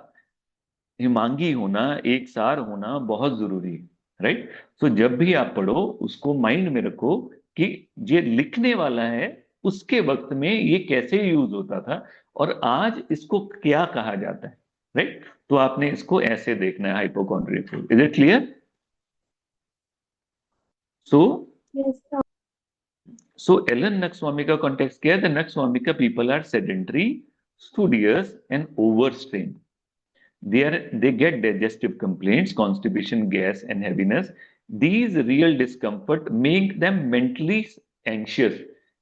हिमांगी होना, एक सार होना बहुत जरूरी है, राइट. सो जब भी आप पढ़ो उसको माइंड में रखो कि ये लिखने वाला है उसके वक्त में ये कैसे यूज होता था और आज इसको क्या कहा जाता है, राइट. तो आपने इसको ऐसे देखना है हाइपोकॉन्ड्रिया को. Is it clear? So Yes, sir. So Ellen Naxwamika context क्या है? The Naxwamika people are sedentary, studious and overstrained. They get digestive complaints, constipation, gas and heaviness. These real discomfort make them mentally anxious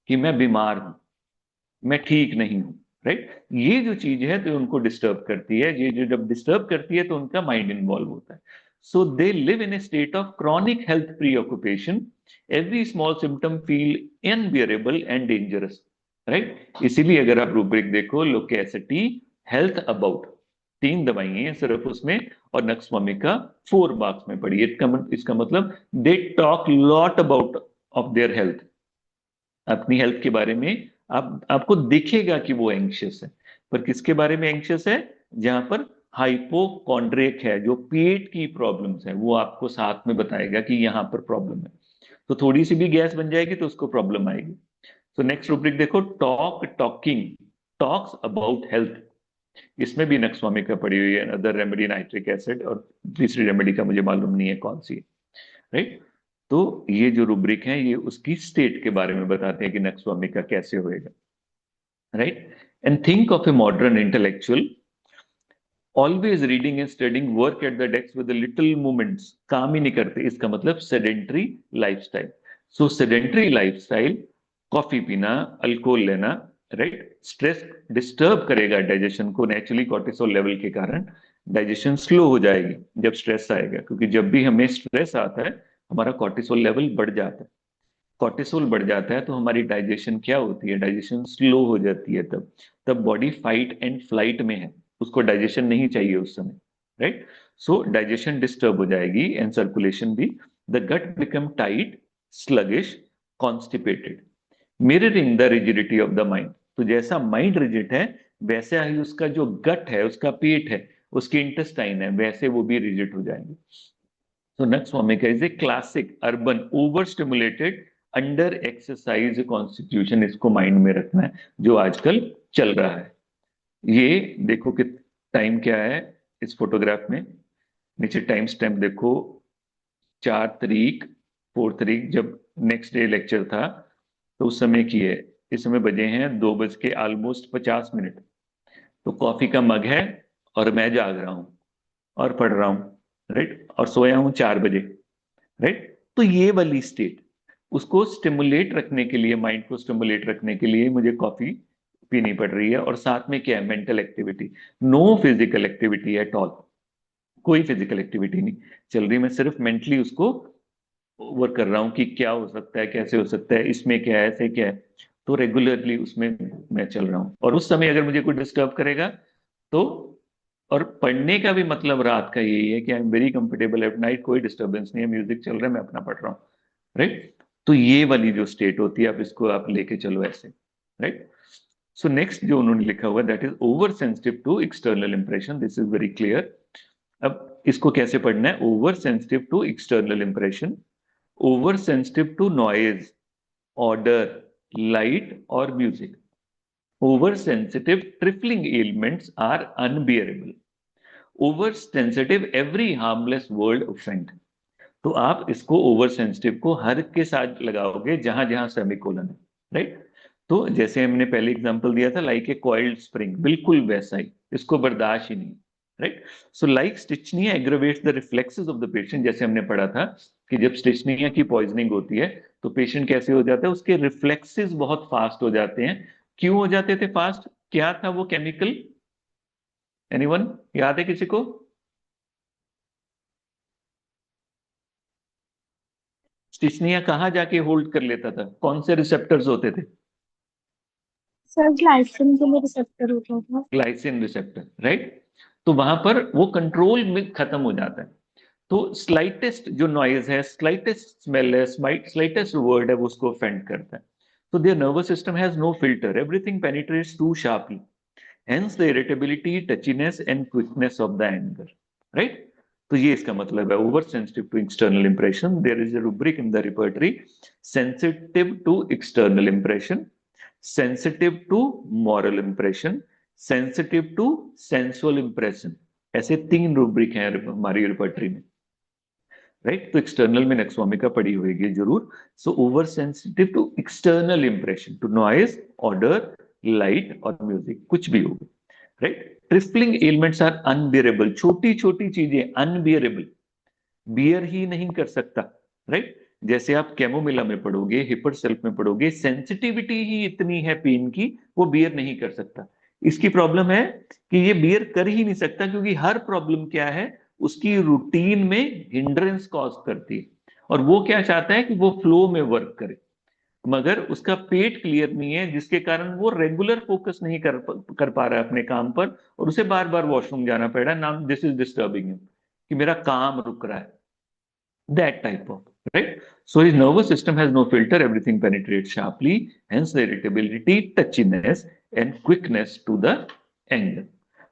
कि मैं बीमार हूं, मैं ठीक नहीं हूं, राइट. ये जो चीज है तो उनको डिस्टर्ब करती है, ये जो जब डिस्टर्ब करती है तो उनका माइंड इन्वॉल्व होता है. So they live in a state of chronic health preoccupation. Every small symptom feel unbearable and dangerous, right. इसीलिए अगर आप रूब्रिक देखो, लोकेसिटी, हेल्थ अबाउट, 3 दवाइयां हैं सिर्फ उसमें, और नक्सवामिका 4 मार्क्स में पड़ी. इसका मतलब they talk lot about of their health, अपनी हेल्थ के बारे में. आपको दिखेगा कि वो एंग्शियस है, पर किसके बारे में एंग्शियस है, जहां पर हाइपोकॉन्ड्रिक है, जो पेट की प्रॉब्लम्स है, वो आपको साथ में बताएगा कि यहां पर प्रॉब्लम है. तो थोड़ी सी भी गैस बन जाएगी तो उसको प्रॉब्लम आएगी. तो नेक्स्ट रूब्रिक देखो, टॉकिंग, टॉक्स अबाउट हेल्थ. इसमें भी नक्सवामिका पड़ी हुई है, अदर रेमेडी नाइट्रिक एसिड, और तीसरी रेमेडी का मुझे मालूम नहीं है कौन सी है, राइट. तो ये जो रूब्रिक है ये उसकी स्टेट के बारे में बताते हैं कि नक्सवामिका कैसे होएगा, right. And think of a modern intellectual always reading and studying, work at the desk with little movements, काम ही नहीं करते, इसका मतलब सेडेंट्री लाइफस्टाइल. सो सेडेंट्री लाइफस्टाइल, कॉफी पीना, अल्कोहल लेना, राइट, स्ट्रेस डिस्टर्ब करेगा डाइजेशन को. नेचुरली कॉर्टिसोल लेवल के कारण डाइजेशन स्लो हो जाएगी जब स्ट्रेस आएगा, क्योंकि जब भी हमें स्ट्रेस आता है हमारा कॉर्टिसोल लेवल बढ़ जाता है. कॉर्टिसोल बढ़ जाता है तो हमारी डाइजेशन क्या होती है, डाइजेशन स्लो हो जाती है. तब तब बॉडी फाइट एंड फ्लाइट में है, उसको डाइजेशन नहीं चाहिए उस समय, राइट. सो डाइजेशन डिस्टर्ब हो जाएगी एंड सर्कुलेशन भी. The gut become tight, sluggish, constipated, mirroring the rigidity of the mind. तो जैसा माइंड रिजिड है वैसा ही उसका जो गट है, उसका पेट है, उसके इंटेस्टाइन है, वैसे वो भी रिजिड हो जाएंगे. So Naxwamika is a classic urban overstimulated under exercise constitution. इसको माइंड में रखना है जो आजकल चल रहा है. ये देखो कि टाइम क्या है इस फोटोग्राफ में, नीचे टाइम स्टैम्प देखो, 4 तारीख 4 तारीख जब नेक्स्ट डे लेक्चर था, तो उस समय की है। इस समय बजे हैं 2 बज के ऑलमोस्ट 50 मिनट। तो कॉफी का मग है और मैं जाग रहा हूँ और पढ़ रहा हूँ, राइट, और सोया हूँ 4 बजे, राइट। तो ये वाली स्टेट, उसको स्टिमुलेट रखने के लिए, माइंड को स्टिमुलेट रखने के लिए मुझे कॉफी पीनी पड़ रही है। और साथ में क्या है, mental activity, no physical activity at all, कोई फिजिकल एक्टिविटी नहीं चल रही, मैं सिर्फ मेंटली उसको वर्क कर रहा हूँ कि क्या हो सकता है, कैसे हो सकता है, इसमें क्या है, ऐसे क्या है। तो रेगुलरली उसमें मैं चल रहा हूँ। और उस समय अगर मुझे कोई डिस्टर्ब करेगा तो, और पढ़ने का भी मतलब रात का यही है कि I am very comfortable at night, कोई डिस्टर्बेंस नहीं है, म्यूजिक चल रहा है, मैं अपना पढ़ रहा हूँ, राइट। तो ये वाली जो स्टेट होती है, आप इसको आप लेके चलो ऐसे, राइट। सो नेक्स्ट जो उन्होंने लिखा हुआ, that is over sensitive to external impression, this is very clear. अब इसको कैसे पढ़ना है, over sensitive to external impression, over sensitive to noise, order, light और music, over sensitive trifling elements are unbearable, over sensitive every harmless word offend. तो आप इसको over sensitive को हर के साथ लगाओगे जहां जहां सेमीकोलन है, राइट। तो जैसे हमने पहले एग्जांपल दिया था, लाइक ए कॉइल्ड स्प्रिंग, बिल्कुल वैसा ही, इसको बर्दाश्त ही नहीं, right. So like strychnia aggravates the reflexes of the patient, जैसे हमने पढ़ा था कि जब स्टिचनिया की पॉइजनिंग होती है तो पेशेंट कैसे हो जाता है, उसके रिफ्लेक्सेस बहुत फास्ट हो जाते हैं। क्यों हो जाते थे फास्ट, क्या था वो केमिकल, एनीवन याद है किसी को? स्टिचनिया कहाँ जाके होल्ड कर लेता था, कौन से रिसेप्टर्स होते थे? सर ग्लाइसिन के लिए रिसेप्टर होता था। Glycine receptor, right. तो वहां पर वो कंट्रोल में खत्म हो जाता है। तो स्लाइटेस्ट जो नॉइज है, स्लाइटेस्ट स्मेल है, स्लाइटेस्ट वर्ड है, वो उसको ऑफेंड करता है। तो their nervous system has no filter, everything penetrates too sharply, hence the irritability, touchiness and quickness of the anger, right. तो ये इसका मतलब है, over sensitive to external impression, there is a rubric in the repertory, sensitive to external impression, sensitive to moral impression, sensitive to sensual impression, ऐसे 3 rubric हैं हमारी repertory में, right. तो एक्सटर्नल में नेक्सोमिका पड़ी होगी जरूर। So over sensitive to external impression, to noise, order, light और म्यूजिक, कुछ भी होगा, right. Trifling elements are unbearable, छोटी छोटी चीजें अनबियरेबल, बियर ही नहीं कर सकता, राइट। जैसे आप कैमोमिला में पढ़ोगे, हिपर सेल्फ में पढ़ोगे, सेंसिटिविटी ही इतनी है पेन की, वो बियर नहीं कर सकता। इसकी प्रॉब्लम है कि ये बियर कर ही नहीं सकता, क्योंकि हर प्रॉब्लम क्या है, उसकी रूटीन में हिंड्रेंस कॉज करती है। और वो क्या चाहता है कि वो फ्लो में वर्क करे, मगर उसका पेट क्लियर नहीं है, जिसके कारण वो रेगुलर फोकस नहीं कर पा रहा है अपने काम पर, और उसे बार बार वॉशरूम जाना पड़ रहा है, नाम दिस इज डिस्टर्बिंग हिम, कि मेरा काम रुक रहा है, that type of, right. So his nervous system has no filter, everything penetrates sharply, hence the irritability, touchiness and quickness to the angle.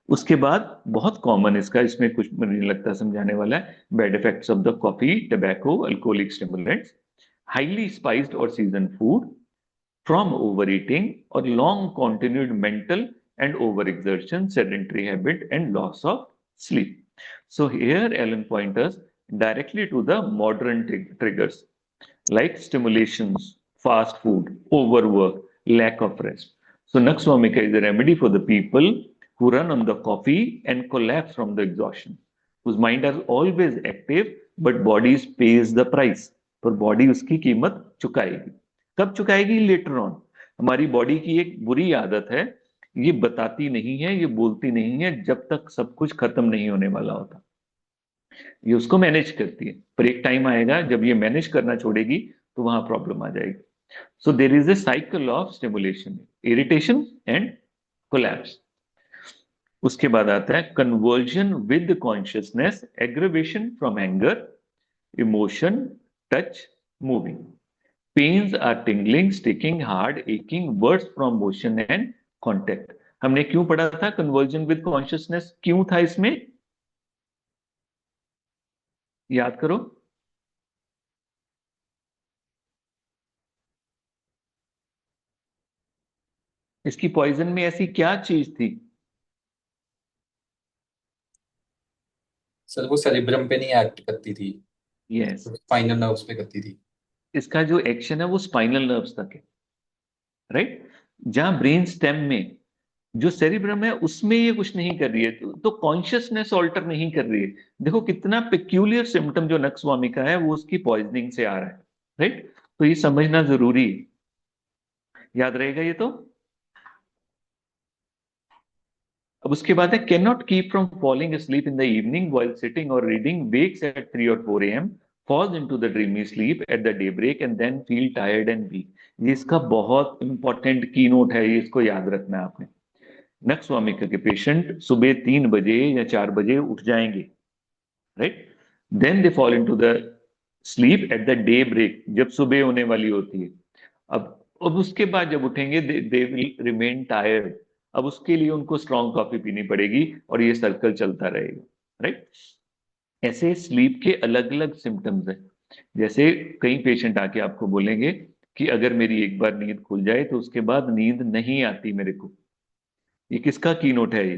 उसके बाद बहुत कॉमन इसका, इसमें कुछ मुझे नहीं लगता समझाने वाला है, bad effects of the coffee, tobacco, alcoholic stimulants, highly spiced और season food, from over eating और long continued mental and overexertion, sedentary habit, and loss of sleep. So here Alan pointers directly to the modern triggers like stimulations, fast food, overwork, lack of rest. So Nux vomica is a remedy for the people who run on the coffee and collapse from the exhaustion, whose mind are always active but body pays the price. पर body उसकी कीमत चुकाएगी। कब चुकाएगी? Later on. हमारी body की एक बुरी आदत है, ये बताती नहीं है, ये बोलती नहीं है, जब तक सब कुछ खत्म नहीं होने वाला होता, ये उसको मैनेज करती है। पर एक टाइम आएगा जब ये मैनेज करना छोड़ेगी, तो वहां प्रॉब्लम आ जाएगी। So there is a cycle of stimulation, irritation and collapse. उसके बाद आता है conversion with consciousness, aggravation from anger, emotion, touch, moving, pains are tingling, sticking, hard, aching, worse from motion and contact. हमने क्यों पढ़ा था कन्वर्जन विद कॉन्शियसनेस, क्यों था इसमें, याद करो। इसकी पॉइजन में ऐसी क्या चीज थी? सर वो सेरिब्रम पे नहीं एक्ट करती थी, यस, स्पाइनल नर्व्स पे करती थी। इसका जो एक्शन है वो स्पाइनल नर्व्स तक है, राइट। जहां ब्रेन स्टेम में जो सेरिब्रम है उसमें ये कुछ नहीं कर रही है, तो कॉन्शियसनेस ऑल्टर नहीं कर रही है। देखो कितना पेक्यूलियर सिम्टम जो नक्स वामिका है वो उसकी पॉइजनिंग से आ रहा है, राइट। तो ये समझना जरूरी है, याद रहेगा ये तो। अब उसके बाद है can not keep from falling asleep in the evening while sitting और रीडिंग, वेक्स एट 3 और 4 a.m., falls into the dreamy sleep at the daybreak and then feel tired and weak। ये इसका बहुत इंपॉर्टेंट की नोट है, ये इसको याद रखना है आपने। नक्स वामिका के पेशेंट सुबह 3 बजे या 4 बजे उठ जाएंगे, right. Then they fall into the sleep at the day break, जब सुबह होने वाली होती है। अब उसके बाद जब उठेंगे दे विल रिमेन टायर्ड। अब उसके लिए उनको स्ट्रॉन्ग कॉफी पीनी पड़ेगी और ये सर्कल चलता रहेगा, राइट। ऐसे स्लीप के अलग अलग सिम्टम्स हैं। जैसे कई पेशेंट आके आपको बोलेंगे कि अगर मेरी एक बार नींद खुल जाए तो उसके बाद नींद नहीं आती मेरे को। ये किसका की नोट है ये?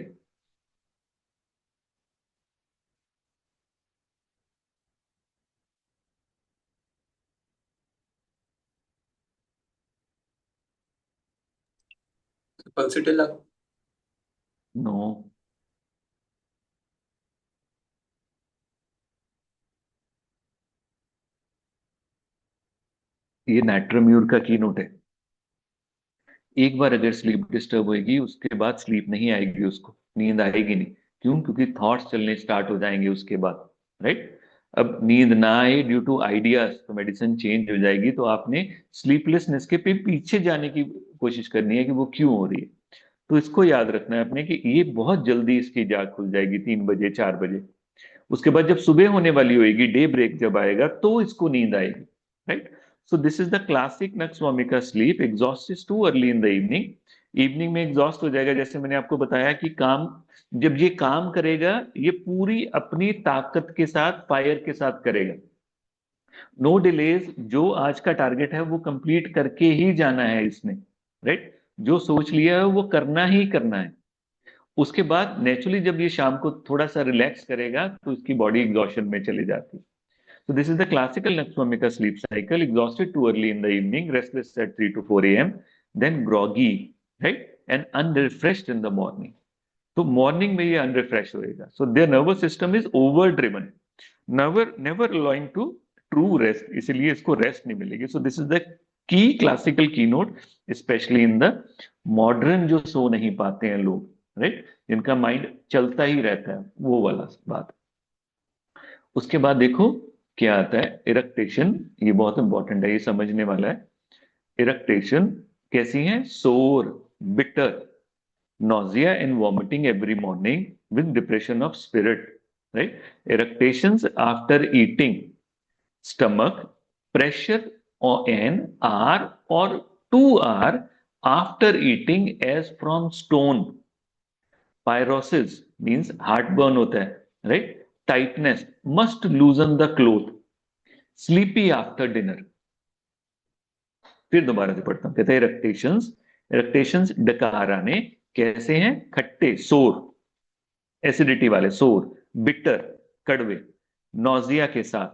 पल्सिटिला। नो, ये नाट्रम्यूर का की नोट है। एक बार अगर स्लीप डिस्टर्ब होगी उसके बाद स्लीप नहीं आएगी, उसको नींद आएगी नहीं। क्यों? क्योंकि थॉट्स चलने स्टार्ट हो जाएंगे उसके बाद, राइट। अब नींद ना आए ड्यू टू आइडियाज तो मेडिसिन चेंज हो जाएगी, तो आपने स्लीपलेसनेस के पीछे जाने की कोशिश करनी है कि वो क्यों हो रही है। तो इसको याद रखना है अपने कि ये बहुत जल्दी इसकी जाग खुल जाएगी 3 बजे 4 बजे। उसके बाद जब सुबह होने वाली होगी, डे ब्रेक जब आएगा तो इसको नींद आएगी, right. So this is the classic nux Wamiqa sleep. Exhaust is too early in the evening. Evening में एग्जॉस्ट हो जाएगा, जैसे मैंने आपको बताया कि काम, जब ये काम करेगा ये पूरी अपनी ताकत के साथ, फायर के साथ करेगा। नो डिलेज, जो आज का टारगेट है वो कंप्लीट करके ही जाना है इसने, राइट। जो सोच लिया है वो करना ही करना है। उसके बाद नेचुरली जब ये शाम को थोड़ा सा रिलैक्स करेगा तो इसकी बॉडी एग्जॉशन में चली जाती है। So this is the classical Nux sleep cycle. Exhausted too early in the evening, restless at 3 to 4 a.m., then groggy, right? And unrefreshed in the morning. तो मॉर्निंग में ये अनरिफ्रेश होएगा। So their nervous system is over driven, never allowing to true rest, इसलिए इसको rest नहीं मिलेगी। So this is the key classical key note, specially in the modern जो सो नहीं पाते हैं लोग, राइट, जिनका माइंड चलता ही रहता है, वो वाला बात। उसके बाद देखो क्या आता है, इरेक्टेशन। ये बहुत इंपॉर्टेंट है, ये समझने वाला है। इरेक्टेशन कैसी है? सोर, bitter, nausea and vomiting every morning with depression of spirit, right? Eructations after eating, stomach pressure on an hour or 2 hour after eating as from stone. Pyrosis means heartburn होता है, right? Tightness, must loosen the cloth, sleepy after dinner। फिर दोबारा से पढ़ता हूं, कहते हैं इरेक्टेशंस, इरेक्टेशंस डकार आने कैसे हैं? खट्टे, सोर, एसिडिटी वाले सोर, बिटर, कड़वे, नोजिया के साथ,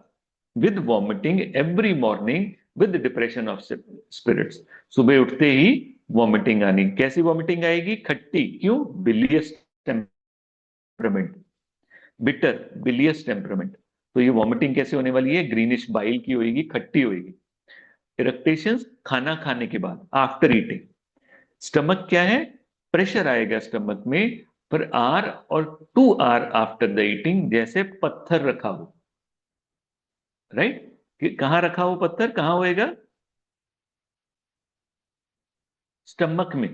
with vomiting every morning, with depression of spirits. सुबह उठते ही वॉमिटिंग आनी। कैसी वॉमिटिंग आएगी? खट्टी। क्यों? बिलियस टेम्परामेंट, बिटर, बिलियस टेम्परामेंट। तो ये वॉमिटिंग कैसे होने वाली है? ग्रीनिश बाइल की होगी, खट्टी होगी। इरेक्टेशंस खाना खाने के बाद, आफ्टर ईटिंग। स्टमक क्या है? प्रेशर आएगा स्टमक में पर आर और 2 hour आफ्टर द ईटिंग, जैसे पत्थर रखा हो, राइट। कहां रखा हो पत्थर? कहां होएगा? स्टमक में,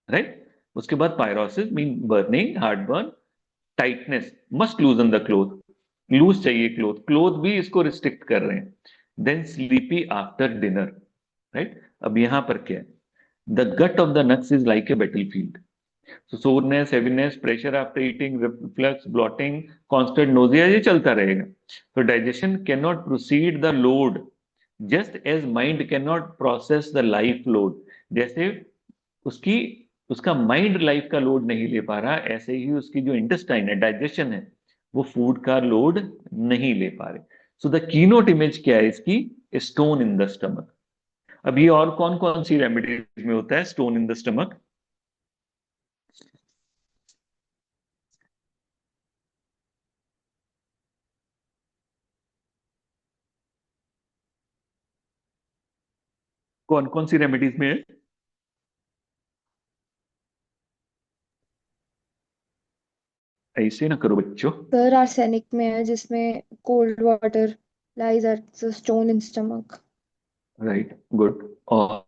राइट। उसके बाद pyrosis mean burning, heart burn, tightness, must loosen the cloth, loose चाहिए क्लोथ, क्लोथ भी इसको रिस्ट्रिक्ट कर रहे हैं। Then sleepy after dinner, right. अब यहां पर क्या है? The gut of the nux is like a battlefield. So soreness, heaviness, pressure after eating, reflux, blotting, constant nausea, ये चलता रहेगा। So digestion cannot proceed the load, just as mind cannot process the life load। जैसे उसकी उसका mind life का load नहीं ले पा रहा, ऐसे ही उसकी जो इंटेस्टाइन है, डाइजेशन है, वो फूड का लोड नहीं ले पा रहे। सो द कीनोट इमेज क्या है इसकी? Stone in the stomach. अब ये और कौन कौन सी रेमेडीज में होता है स्टोन इन द स्टमक? कौन कौन सी रेमेडीज में है? ऐसे ना करो बच्चों। सर आर्सेनिक में है जिसमें cold water lies at the stone in stomach. Right, good. और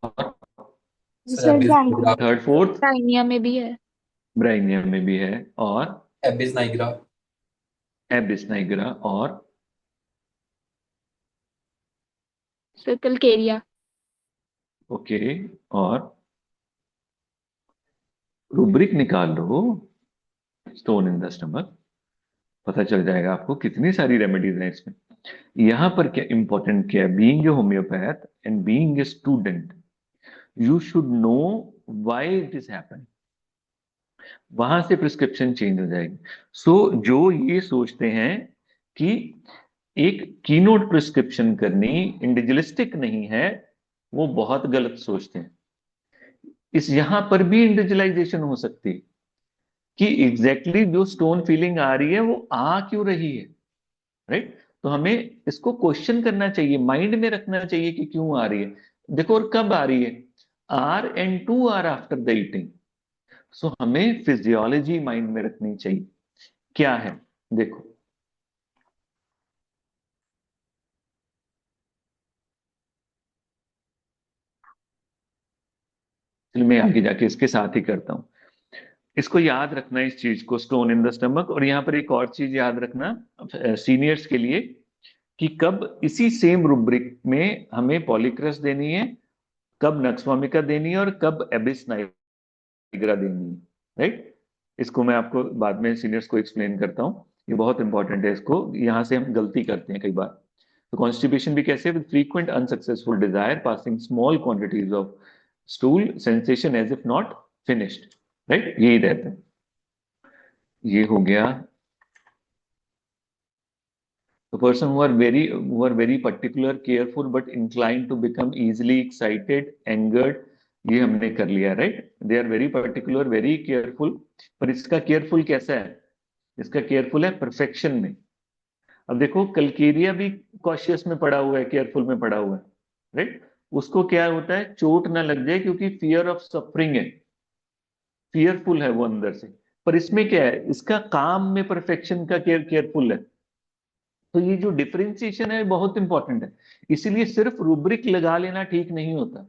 सर सर एबिस नाइग्रा। Third fourth? डायनिया में भी है। ब्राइनियम में भी है। और एबिस नाइग्रा। एबिस नाइग्रा। और सर कलकेरिया। ओके। और रूब्रिक निकाल लो, स्टोन इन द स्टमक, पता चल जाएगा आपको कितनी सारी रेमेडीज हैं इसमें। यहां पर क्या इंपॉर्टेंट क्या है? Being a homeopath and being a student, you should know why it is happening. वहां से प्रिस्क्रिप्शन चेंज हो जाएगी। सो जो ये सोचते हैं कि एक कीनोट प्रिस्क्रिप्शन करनी इंडिविजुअलिस्टिक नहीं है, वो बहुत गलत सोचते हैं। इस यहां पर भी इंडिविजुअलाइजेशन हो सकती है कि एग्जैक्टली exactly जो स्टोन फीलिंग आ रही है वो आ क्यों रही है, राइट? तो हमें इसको क्वेश्चन करना चाहिए, माइंड में रखना चाहिए कि क्यों आ रही है। देखो, और कब आ रही है? Hour and two hour after the eating. सो हमें फिजियोलॉजी माइंड में रखनी चाहिए। क्या है? देखो, चलिए मैं आगे जाके इसके साथ ही करता हूं। इसको याद रखना, इस चीज को, स्टोन इन द स्टमक। और यहां पर एक और चीज याद रखना सीनियर्स के लिए, कि कब इसी सेम रुब्रिक में हमें पॉलीक्रस देनी है, कब नक्सवामिका देनी है, और कब एबिस नाइग्रा देनी है, राइट? इसको मैं आपको बाद में सीनियर्स को एक्सप्लेन करता हूँ। ये बहुत इंपॉर्टेंट है, इसको यहां से हम गलती करते हैं कई बार। तो कॉन्स्टिपेशन भी कैसे? With frequent unsuccessful desire passing small quantities of stool, sensation as if not finished, right? यही रहता है। ये हो गया। The person who are very particular, careful but inclined to become easily excited, angered, ये हमने कर लिया, right? They are very particular, very careful. पर इसका केयरफुल कैसा है? इसका केयरफुल है परफेक्शन में। अब देखो, कलकेरिया भी कॉशियस में पड़ा हुआ है, केयरफुल में पड़ा हुआ है, राइट? उसको क्या होता है? चोट ना लग जाए, क्योंकि फियर ऑफ सफरिंग है, फियरफुल है वो अंदर से। पर इसमें क्या है? इसका काम में परफेक्शन का केयरफुल है। तो ये जो डिफरेंशिएशन है बहुत इंपॉर्टेंट है। इसीलिए सिर्फ रूब्रिक लगा लेना ठीक नहीं होता।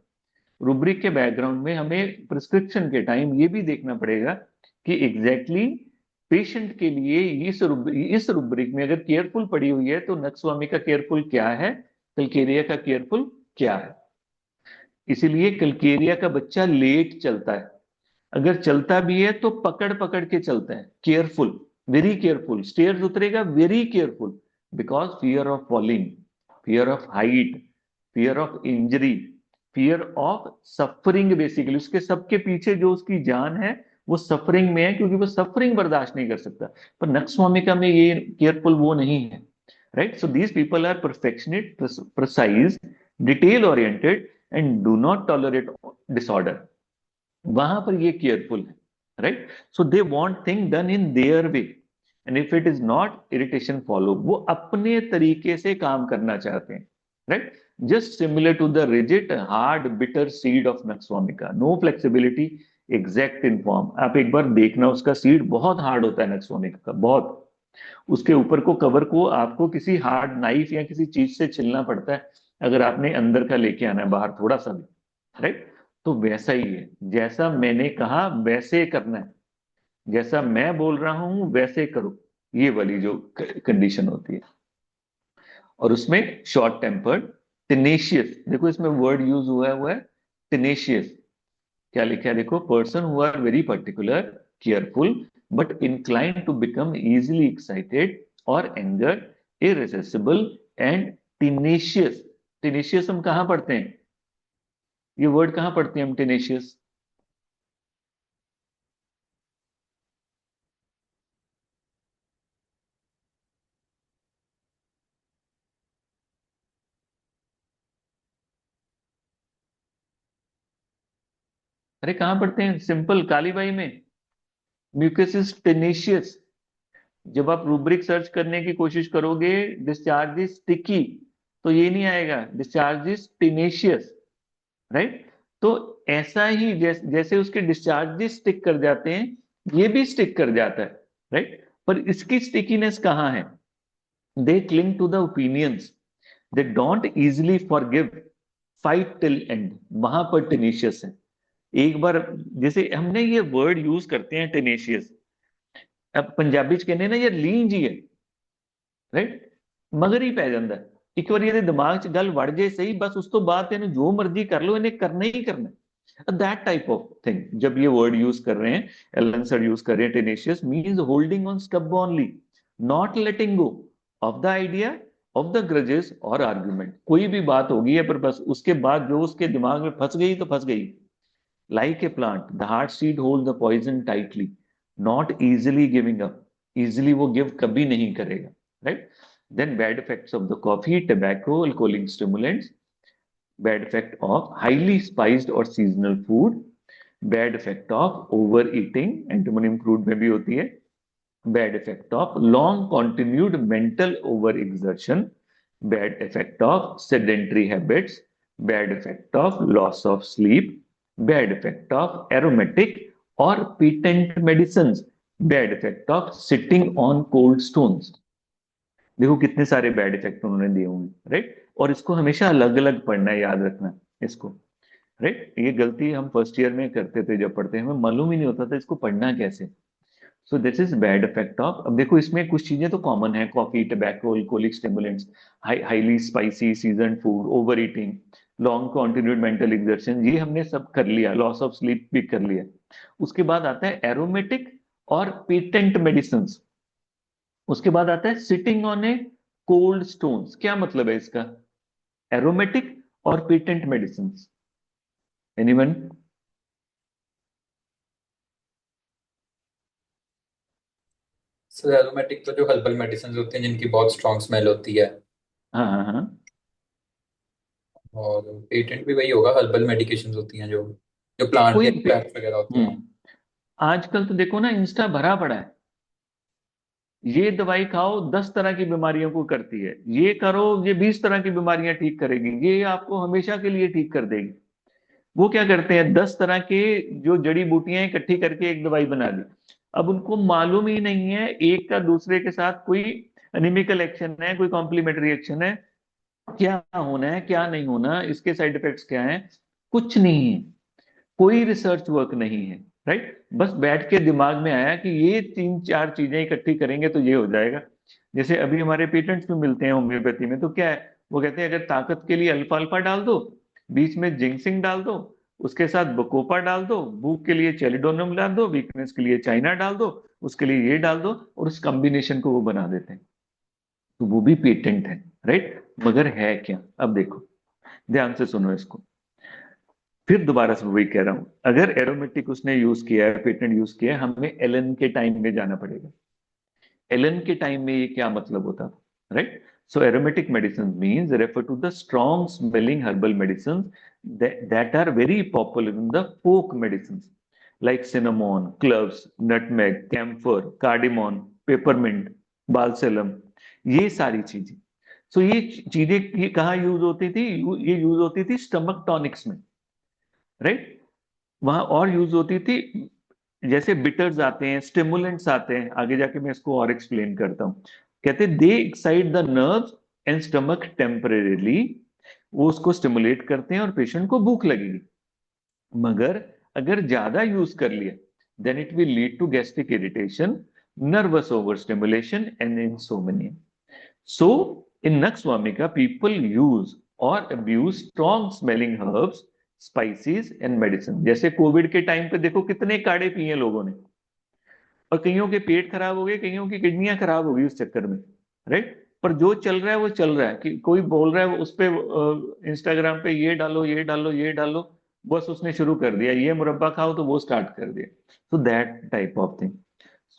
रूब्रिक के बैकग्राउंड में हमें प्रिस्क्रिप्शन के टाइम ये भी देखना पड़ेगा कि एग्जैक्टली पेशेंट के लिए इस रूब्रिक में अगर केयरफुल पड़ी हुई है तो नक्सवामी का केयरफुल क्या है, कलकेरिया का केयरफुल क्या है। इसीलिए कलकेरिया का बच्चा लेट चलता है, अगर चलता भी है तो पकड़ पकड़ के चलता है, केयरफुल, वेरी केयरफुल। स्टेयर्स उतरेगा, very careful, because fear of falling, fear of height, fear of injury, fear of suffering. Basically उसके सबके पीछे जो उसकी जान है वो सफरिंग में है, क्योंकि वो सफरिंग बर्दाश्त नहीं कर सकता। पर नक्सवामिका में ये केयरफुल वो नहीं है, right? So these people are perfectionist, precise, detail oriented and do not tolerate disorder. वहां पर ये केयरफुल है, right? So they want thing done in their way, and if it is not, irritation follow. वो अपने तरीके से काम करना चाहते हैं, right? Just similar to the rigid hard bitter seed of नक्सवामिका, no flexibility, exact in form. आप एक बार देखना, उसका सीड बहुत हार्ड होता है नक्सवामिका का, बहुत। उसके ऊपर को, कवर को आपको किसी हार्ड नाइफ या किसी चीज से छिलना पड़ता है, अगर आपने अंदर का लेके आना है बाहर थोड़ा सा भी, राइट? तो वैसा ही है, जैसा मैंने कहा वैसे करना है, जैसा मैं बोल रहा हूं वैसे करो, ये वाली जो कंडीशन होती है। और उसमें शॉर्ट टेम्पर्ड, टेनेशियस, देखो इसमें वर्ड यूज हुआ है टेनेशियस। क्या लिखा है? देखो, person who are very particular, careful but incline to become easily excited और anger, irresistible and tenacious. Tenacious हम कहां पढ़ते हैं? ये वर्ड कहां पढ़ते हैं हम, टेनेशियस? अरे कहाँ पढ़ते हैं, सिंपल कालीबाई में, म्यूकस इज टेनेशियस। जब आप रूब्रिक सर्च करने की कोशिश करोगे डिस्चार्ज इज स्टिकी, तो ये नहीं आएगा, डिस्चार्ज इज टेनेशियस, राइट। तो ऐसा ही जैसे उसके डिस्चार्जेस स्टिक कर जाते हैं, ये भी स्टिक कर जाता है, राइट। पर इसकी स्टिकीनेस कहाँ है, they cling to the opinions, they don't easily forgive, fight till end, वहां पर टेनेशियस है। एक बार, जैसे हमने ये वर्ड यूज करते हैं टेनेशियस, अब पंजाबी च कहने ना यार लीन जी है, राइट, मगर ही पै ਜਾਂਦਾ ਹੈ। ਇੱਕ ਵਾਰੀ ਇਹਦੇ ਦਿਮਾਗ 'ਚ ਗੱਲ ਵੜ ਜੇ ਸਹੀ, ਬਸ ਉਸ ਤੋਂ ਬਾਅਦ ਇਹਨੂੰ ਜੋ ਮਰਜ਼ੀ ਕਰ ਲਓ, ਇਹਨੇ ਕਰਨਾ ਹੀ ਕਰਨਾ है। दैट टाइप ऑफ थिंग, जब ये वर्ड यूज कर रहे हैं, एलन सर यूज कर रहे हैं, tenacious means holding on stubbornly, not letting go of the idea, of the grudges और आर्गुमेंट। कोई भी बात होगी है पर बस उसके बाद जो उसके दिमाग में फंस गई तो फंस गई। Like a plant the heart seed hold the poison tightly, not easily giving up, easily वो गिव कभी नहीं करेगा, right. Then bad effects of the coffee, tobacco, alcoholic stimulants, bad effect of highly spiced or seasonal food, bad effect of overeating, antimonium crude में भी होती है, bad effect of long continued mental overexertion, bad effect of sedentary habits, bad effect of loss of sleep, bad effect of aromatic or patent medicines, bad effect of sitting on cold stones। देखो कितने सारे bad effect उन्होंने दिए होंगे, right. और इसको हमेशा अलग अलग पढ़ना है, याद रखना इसको, राइट। ये गलती हम फर्स्ट ईयर में करते थे, जब पढ़ते हैं हमें मालूम ही नहीं होता था इसको पढ़ना कैसे। सो this is bad effect of, अब देखो इसमें कुछ चीजें तो कॉमन है, coffee, tobacco, alcoholic stimulants, highly spicy season food, over eating, long continued mental exertion, ये हमने सब कर लिया, लॉस ऑफ स्लीप भी कर लिया। उसके बाद आता है एरोमेटिक और पेटेंट मेडिसिन। उसके बाद आता है sitting on a cold stones. क्या मतलब है इसका, एरोमेटिक और patent medicine, anyone? Sir aromatic तो जो हर्बल मेडिसिन होती हैं जिनकी बहुत स्ट्रॉन्ग स्मेल होती है, हाँ हाँ हाँ। और पेटेंट भी वही होगा, हर्बल मेडिकेशंस होती हैं जो जो प्लांट के कोई एक्सट्रैक्ट वगैरह होते हैं। आजकल तो देखो ना इंस्टा भरा पड़ा है, ये दवाई खाओ 10 तरह की बीमारियों को करती है, ये करो ये 20 तरह की बीमारियां ठीक करेगी, ये आपको हमेशा के लिए ठीक कर देगी। वो क्या करते हैं, 10 तरह के जो जड़ी बूटियां इकट्ठी करके एक दवाई बना दी। अब उनको मालूम ही नहीं है एक का दूसरे के साथ कोई एनिमिकल एक्शन है, कोई कॉम्प्लीमेंट्री एक्शन है, क्या होना है क्या नहीं होना, इसके साइड इफेक्ट्स क्या हैं, कुछ नहीं है, कोई रिसर्च वर्क नहीं है, राइट। बस बैठ के दिमाग में आया कि ये 3-4 चीजें इकट्ठी करेंगे तो ये हो जाएगा। जैसे अभी हमारे पेटेंट्स में मिलते हैं होम्योपैथी में, तो क्या है, वो कहते हैं अगर ताकत के लिए अल्फा अल्फा डाल दो, बीच में जिंक्सिंग डाल दो, उसके साथ बकोपा डाल दो, भूख के लिए चेलिडोनम डाल दो, वीकनेस के लिए चाइना डाल दो, उसके लिए ये डाल दो, और उस कॉम्बिनेशन को वो बना देते हैं, तो वो भी पेटेंट है, राइट। मगर है क्या, अब देखो ध्यान से सुनो इसको, फिर दोबारा से वही कह रहा हूं, अगर एरोमेटिक उसने यूज किया है, पेटेंट यूज किया है, हमें एलन के टाइम में जाना पड़ेगा। एलन के टाइम में ये क्या मतलब होता, right. So aromatic medicine means refer to the strong smelling herbal medicine that are very popular in the folk medicines like cinnamon, cloves, nutmeg, camphor, cardamom, peppermint, balsam, ये सारी चीजें। सो ये चीजें ये कहाँ यूज होती थी, ये यूज होती थी स्टमक टॉनिक्स में, राइट। वहां और यूज होती थी, जैसे बिटर्स आते हैं, स्टिमुलेंट्स आते हैं, आगे जाके मैं इसको और एक्सप्लेन करता हूं। कहते they excite the nerves and stomach temporarily, वो उसको स्टिमुलेट करते हैं और पेशेंट को भूख लगेगी। मगर अगर ज्यादा यूज कर लिया then it will lead to gastric irritation, nervous over stimulation and insomnia. So in नक्सवामिका पीपल यूज और abuse strong smelling herbs, spices and medicine. जैसे कोविड के टाइम पे देखो कितने काढ़े पिए लोगों ने, और कईयों के पेट खराब हो गए, कईयों की किडनियां खराब हो गई उस चक्कर में, राइट। पर जो चल रहा है वो चल रहा है, कि कोई बोल रहा है उस पे इंस्टाग्राम पे ये डालो ये डालो ये डालो, बस उसने शुरू कर दिया, ये मुरब्बा खाओ तो वो स्टार्ट कर दिया। So that type of thing.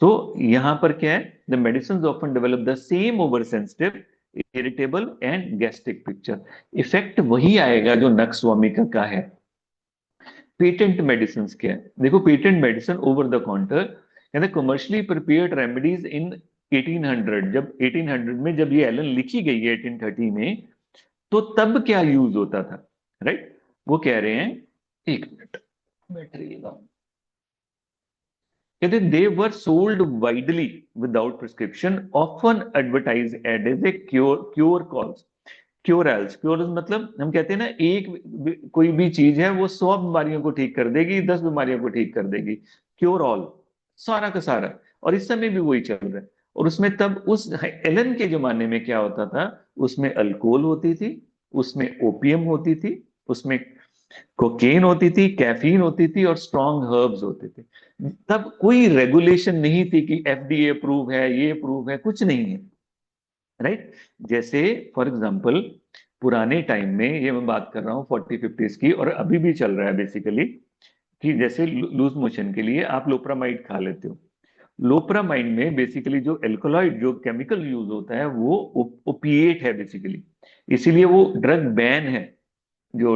So यहां पर क्या है, the medicine often develop the same over sensitive, irritable and gastric picture. Effect वही आएगा जो नक्सवामिका का है। पेटेंट मेडिसिन क्या है? देखो, patent medicine over the counter, कहते कमर्शियली प्रिपेयर्ड रेमेडीज इन 1800, जब 1800 में जब ये एलन लिखी गई है 1830 में, तो तब क्या यूज होता था, राइट? वो कह रहे हैं, एक मिनट बैटरी लगाओ, कहते they were sold widely without prescription, often advertised as a cure alls, cure alls. Cure alls मतलब हम कहते हैं ना, एक कोई भी चीज है वो 100 बीमारियों को ठीक कर देगी, 10 बीमारियों को ठीक कर देगी, क्योर ऑल, सारा का सारा। और इस समय भी वही चल रहा है। और उसमें तब उस एलन के जमाने में क्या होता था, उसमें अल्कोहल होती थी, उसमें ओपियम होती थी, उसमें कोकेन होती थी, कैफीन होती थी, और स्ट्रॉन्ग हर्ब्स होते थे। तब कोई रेगुलेशन नहीं थी कि एफडीए अप्रूव है, ये अप्रूव है, कुछ नहीं है, राइट? जैसे फॉर एग्जांपल पुराने टाइम में, ये मैं बात कर रहा हूँ 40-50s की, और अभी भी चल रहा है बेसिकली, कि जैसे लूज मोशन के लिए आप लोप्रामाइड खा लेते हो। लोप्रामाइड में बेसिकली जो एल्कोलॉइड, जो केमिकल यूज होता है, वो ओपिएट है बेसिकली, इसीलिए वो ड्रग बैन है। जो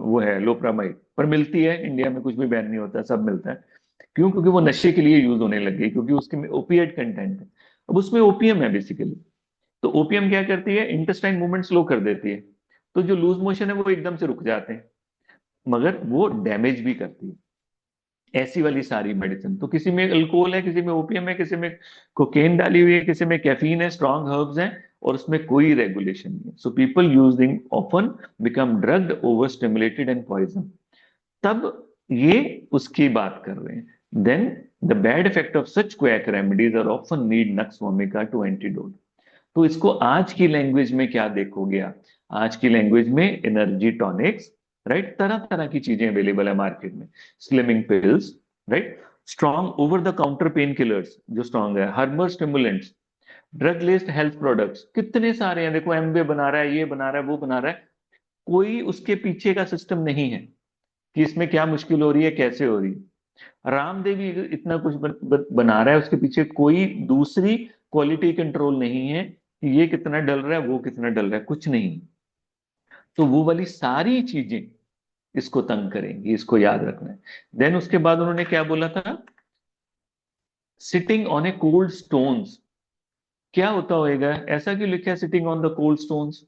वो है लोप्रामाइड, पर मिलती है इंडिया में, कुछ भी बैन नहीं होता, सब मिलता है। क्यों? क्योंकि वो नशे के लिए यूज होने लग गई, क्योंकि उसके में ओपिएट कंटेंट है। अब उसमें ओपियम है बेसिकली। तो ओपीएम क्या करती है, इंटेस्टाइन मूवमेंट स्लो कर देती है, तो जो लूज मोशन है वो एकदम से रुक जाते हैं, मगर वो डैमेज भी करती है। ऐसी वाली सारी मेडिसिन, तो किसी में अल्कोहल है, किसी में ओपीएम है, किसी में कोकेन डाली हुई है, किसी में कैफीन है, स्ट्रॉन्ग हर्ब्स हैं, और उसमें कोई रेगुलेशन नहीं है। So people using often become drugged, over stimulated and poison. तब ये उसकी बात कर रहे हैं। Then the bad effect of such quack remedies are often need nux vomica to antidote. तो इसको आज की लैंग्वेज में क्या देखोगे आप? आज की लैंग्वेज में एनर्जी टॉनिक्स, राइट? तरह तरह की चीजें अवेलेबल है मार्केट में, slimming pills, right? Strong over the counter pain killers जो स्ट्रॉन्ग है, Harmer stimulants, drug list health products, कितने सारे हैं। देखो, एमवे बना रहा है, ये बना रहा है, वो बना रहा है, कोई उसके पीछे का सिस्टम नहीं है कि इसमें क्या मुश्किल हो रही है, कैसे हो रही है। रामदेव भी इतना कुछ बना रहा है, उसके पीछे कोई दूसरी क्वालिटी कंट्रोल नहीं है कि ये कितना डल रहा है, वो कितना डल रहा है, कुछ नहीं। तो वो वाली सारी चीजें इसको तंग करेंगी, इसको याद रखना है। देन उसके बाद उन्होंने क्या बोला था, sitting on a cold stones. क्या होता होएगा, ऐसा क्यों लिखा है sitting on the cold stones?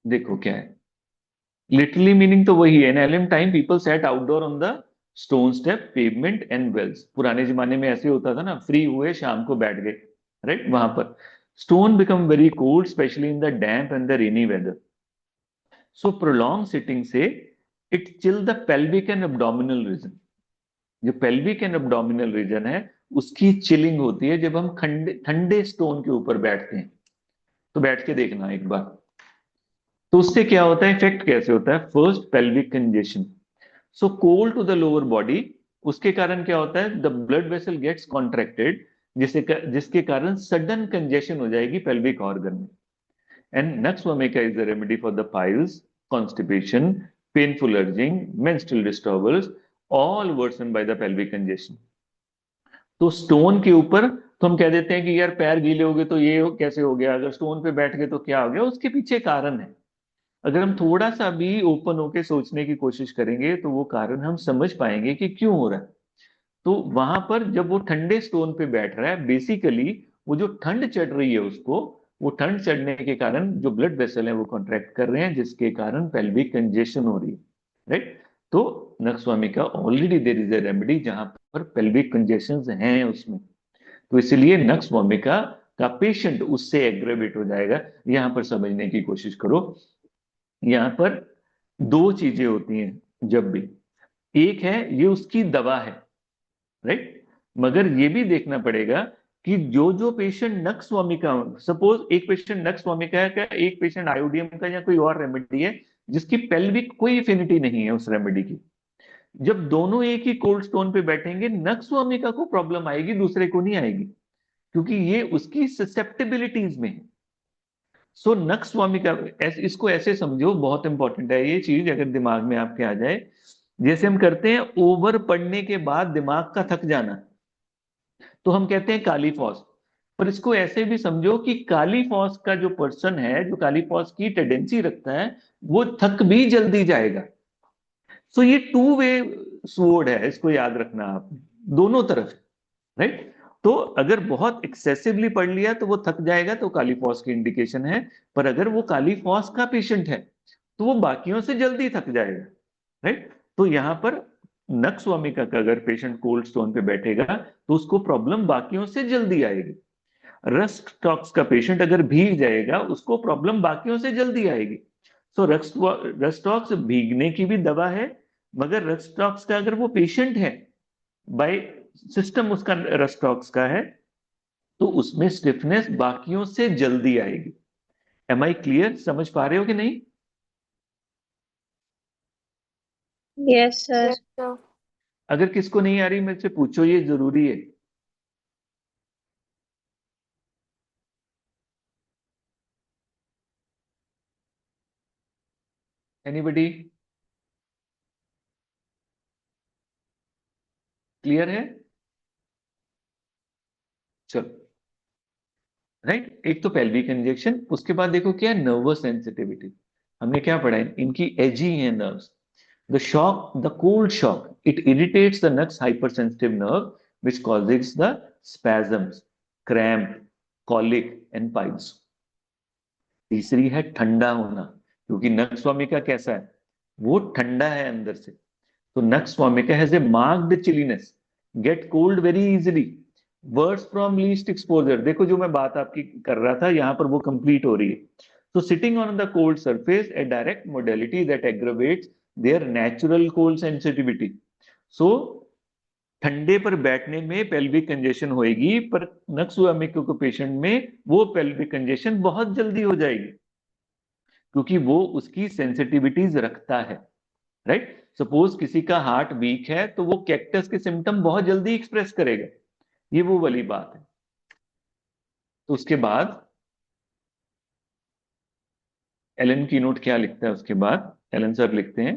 देखो क्या है, लिटरली मीनिंग तो वही है, in olden time people sat outdoor on the stone step, pavement and wells. पुराने जमाने में ऐसे होता था ना, फ्री हुए शाम को बैठ गए, राइट? वहां पर stone become very cold, specially in the damp and the rainy weather. So prolong sitting से it chill the pelvic and abdominal region. जो पेल्विक एंड एब्डोमिनल रीजन है, उसकी चिलिंग होती है जब हम ठंडे ठंडे स्टोन के ऊपर बैठते हैं। तो बैठ के देखना एक बार, तो उससे क्या होता है, इफेक्ट कैसे होता है? First, pelvic congestion, so cold to the lower body. उसके कारण क्या होता है, the blood vessel gets contracted, जिसके कारण सडन कंजेशन हो जाएगी पेल्विक ऑर्गन में। एंड नक्स वोमिका is the remedy for the piles, constipation, painful urging, menstrual disturbers, all worsened by the pelvic congestion. तो स्टोन के ऊपर तो हम कह देते हैं कि यार पैर गीले हो गए तो ये कैसे हो गया, अगर स्टोन पे बैठ गए तो क्या हो गया, उसके पीछे कारण है। अगर हम थोड़ा सा भी ओपन होके सोचने की कोशिश करेंगे तो वो कारण हम समझ पाएंगे कि क्यों हो रहा है। तो वहां पर जब वो ठंडे स्टोन पे बैठ रहा है, बेसिकली वो जो ठंड चढ़ रही है उसको, वो ठंड चढ़ने के कारण जो ब्लड वेसल है वो कॉन्ट्रैक्ट कर रहे हैं, जिसके कारण पेल्विक कंजेशन हो रही है, राइट? तो nux vomica already there is a remedy जहां पर पेल्विक कंजेशन हैं उसमें, तो इसलिए नक्स वोमिका का पेशेंट उससे एग्रेवेट हो जाएगा। यहां पर समझने की कोशिश करो, यहां पर दो चीजें होती हैं जब भी, एक है ये उसकी दवा है, राइट? मगर ये भी देखना पड़ेगा कि जो जो पेशेंट नक्स वोमिका, सपोज एक पेशेंट नक्स वोमिका है क्या, एक पेशेंट आयोडियम का या कोई और रेमेडी है जिसकी पेल्विक कोई एफिनिटी नहीं है उस रेमेडी की, जब दोनों एक ही कोल्ड स्टोन पे बैठेंगे, नक्स वोमिका को प्रॉब्लम आएगी, दूसरे को नहीं आएगी, क्योंकि ये उसकी ससेप्टेबिलिटीज में है। सो नक्स स्वामी का इसको ऐसे समझो, बहुत इंपॉर्टेंट है ये चीज, अगर दिमाग में आपके आ जाए। जैसे हम करते हैं ओवर पढ़ने के बाद दिमाग का थक जाना, तो हम कहते हैं काली फॉस। पर इसको ऐसे भी समझो कि काली फॉस का जो पर्सन है, जो काली फॉस की टेंडेंसी रखता है, वो थक भी जल्दी जाएगा। सो ये टू वे स्वॉर्ड है, इसको याद रखना आपने, दोनों तरफ, राइट। तो अगर बहुत एक्सेसिवली पढ़ लिया तो वो थक जाएगा, तो काली फॉस की इंडिकेशन है। पर अगर वो काली फॉस का पेशेंट है तो वो बाकियों से जल्दी थक जाएगा, राइट। तो यहां पर नक्स स्वामिका का अगर पेशेंट कोल्ड स्टोन पे बैठेगा तो उसको प्रॉब्लम बाकियों से जल्दी आएगी। रस्ट टॉक्स का पेशेंट अगर भीग जाएगा उसको प्रॉब्लम बाकियों से जल्दी आएगी। सो रस्ट टॉक्स भीगने की भी दवा है, मगर रस्ट टॉक्स का अगर वो पेशेंट है, बाय सिस्टम उसका रस्ट टॉक्स का है, तो उसमें स्टिफनेस बाकियों से जल्दी आएगी। एम आई क्लियर, समझ पा रहे हो कि नहीं? Yes sir. Yes sir. अगर किसको नहीं आ रही मेरे से पूछो, ये जरूरी है। एनीबडी क्लियर है? चलो, राइट। एक तो पेल्विक इंजेक्शन, उसके बाद देखो क्या है, नर्वस सेंसिटिविटी। हमने क्या पढ़ा है, इनकी एजी है nerves. The shock, the cold shock, it irritates the nux hypersensitive nerve which causes the spasms, cramp, colic and pipes। तीसरी है ठंडा होना, क्योंकि नक्स स्वामिका कैसा है, वो ठंडा है अंदर से। तो नक्स स्वामिका has a marked chilliness, get cold very easily, worse from least exposure. देखो जो मैं बात आपकी कर रहा था यहां पर वो कंप्लीट हो रही है। तो sitting on the cold surface, a direct modality that aggravates their natural cold sensitivity. So ठंडे पर बैठने में पेल्विक कंजेशन होएगी, पर नक्स स्वामिका के पेशेंट में वो पेल्विक कंजेशन बहुत जल्दी हो जाएगी, क्योंकि वो उसकी सेंसिटिविटीज रखता है, राइट। सपोज किसी का हार्ट वीक है तो वो कैक्टस के सिम्टम बहुत जल्दी एक्सप्रेस करेगा, ये वो वाली बात है। तो उसके बाद एलन की नोट क्या लिखता है, उसके बाद एलन सर लिखते हैं,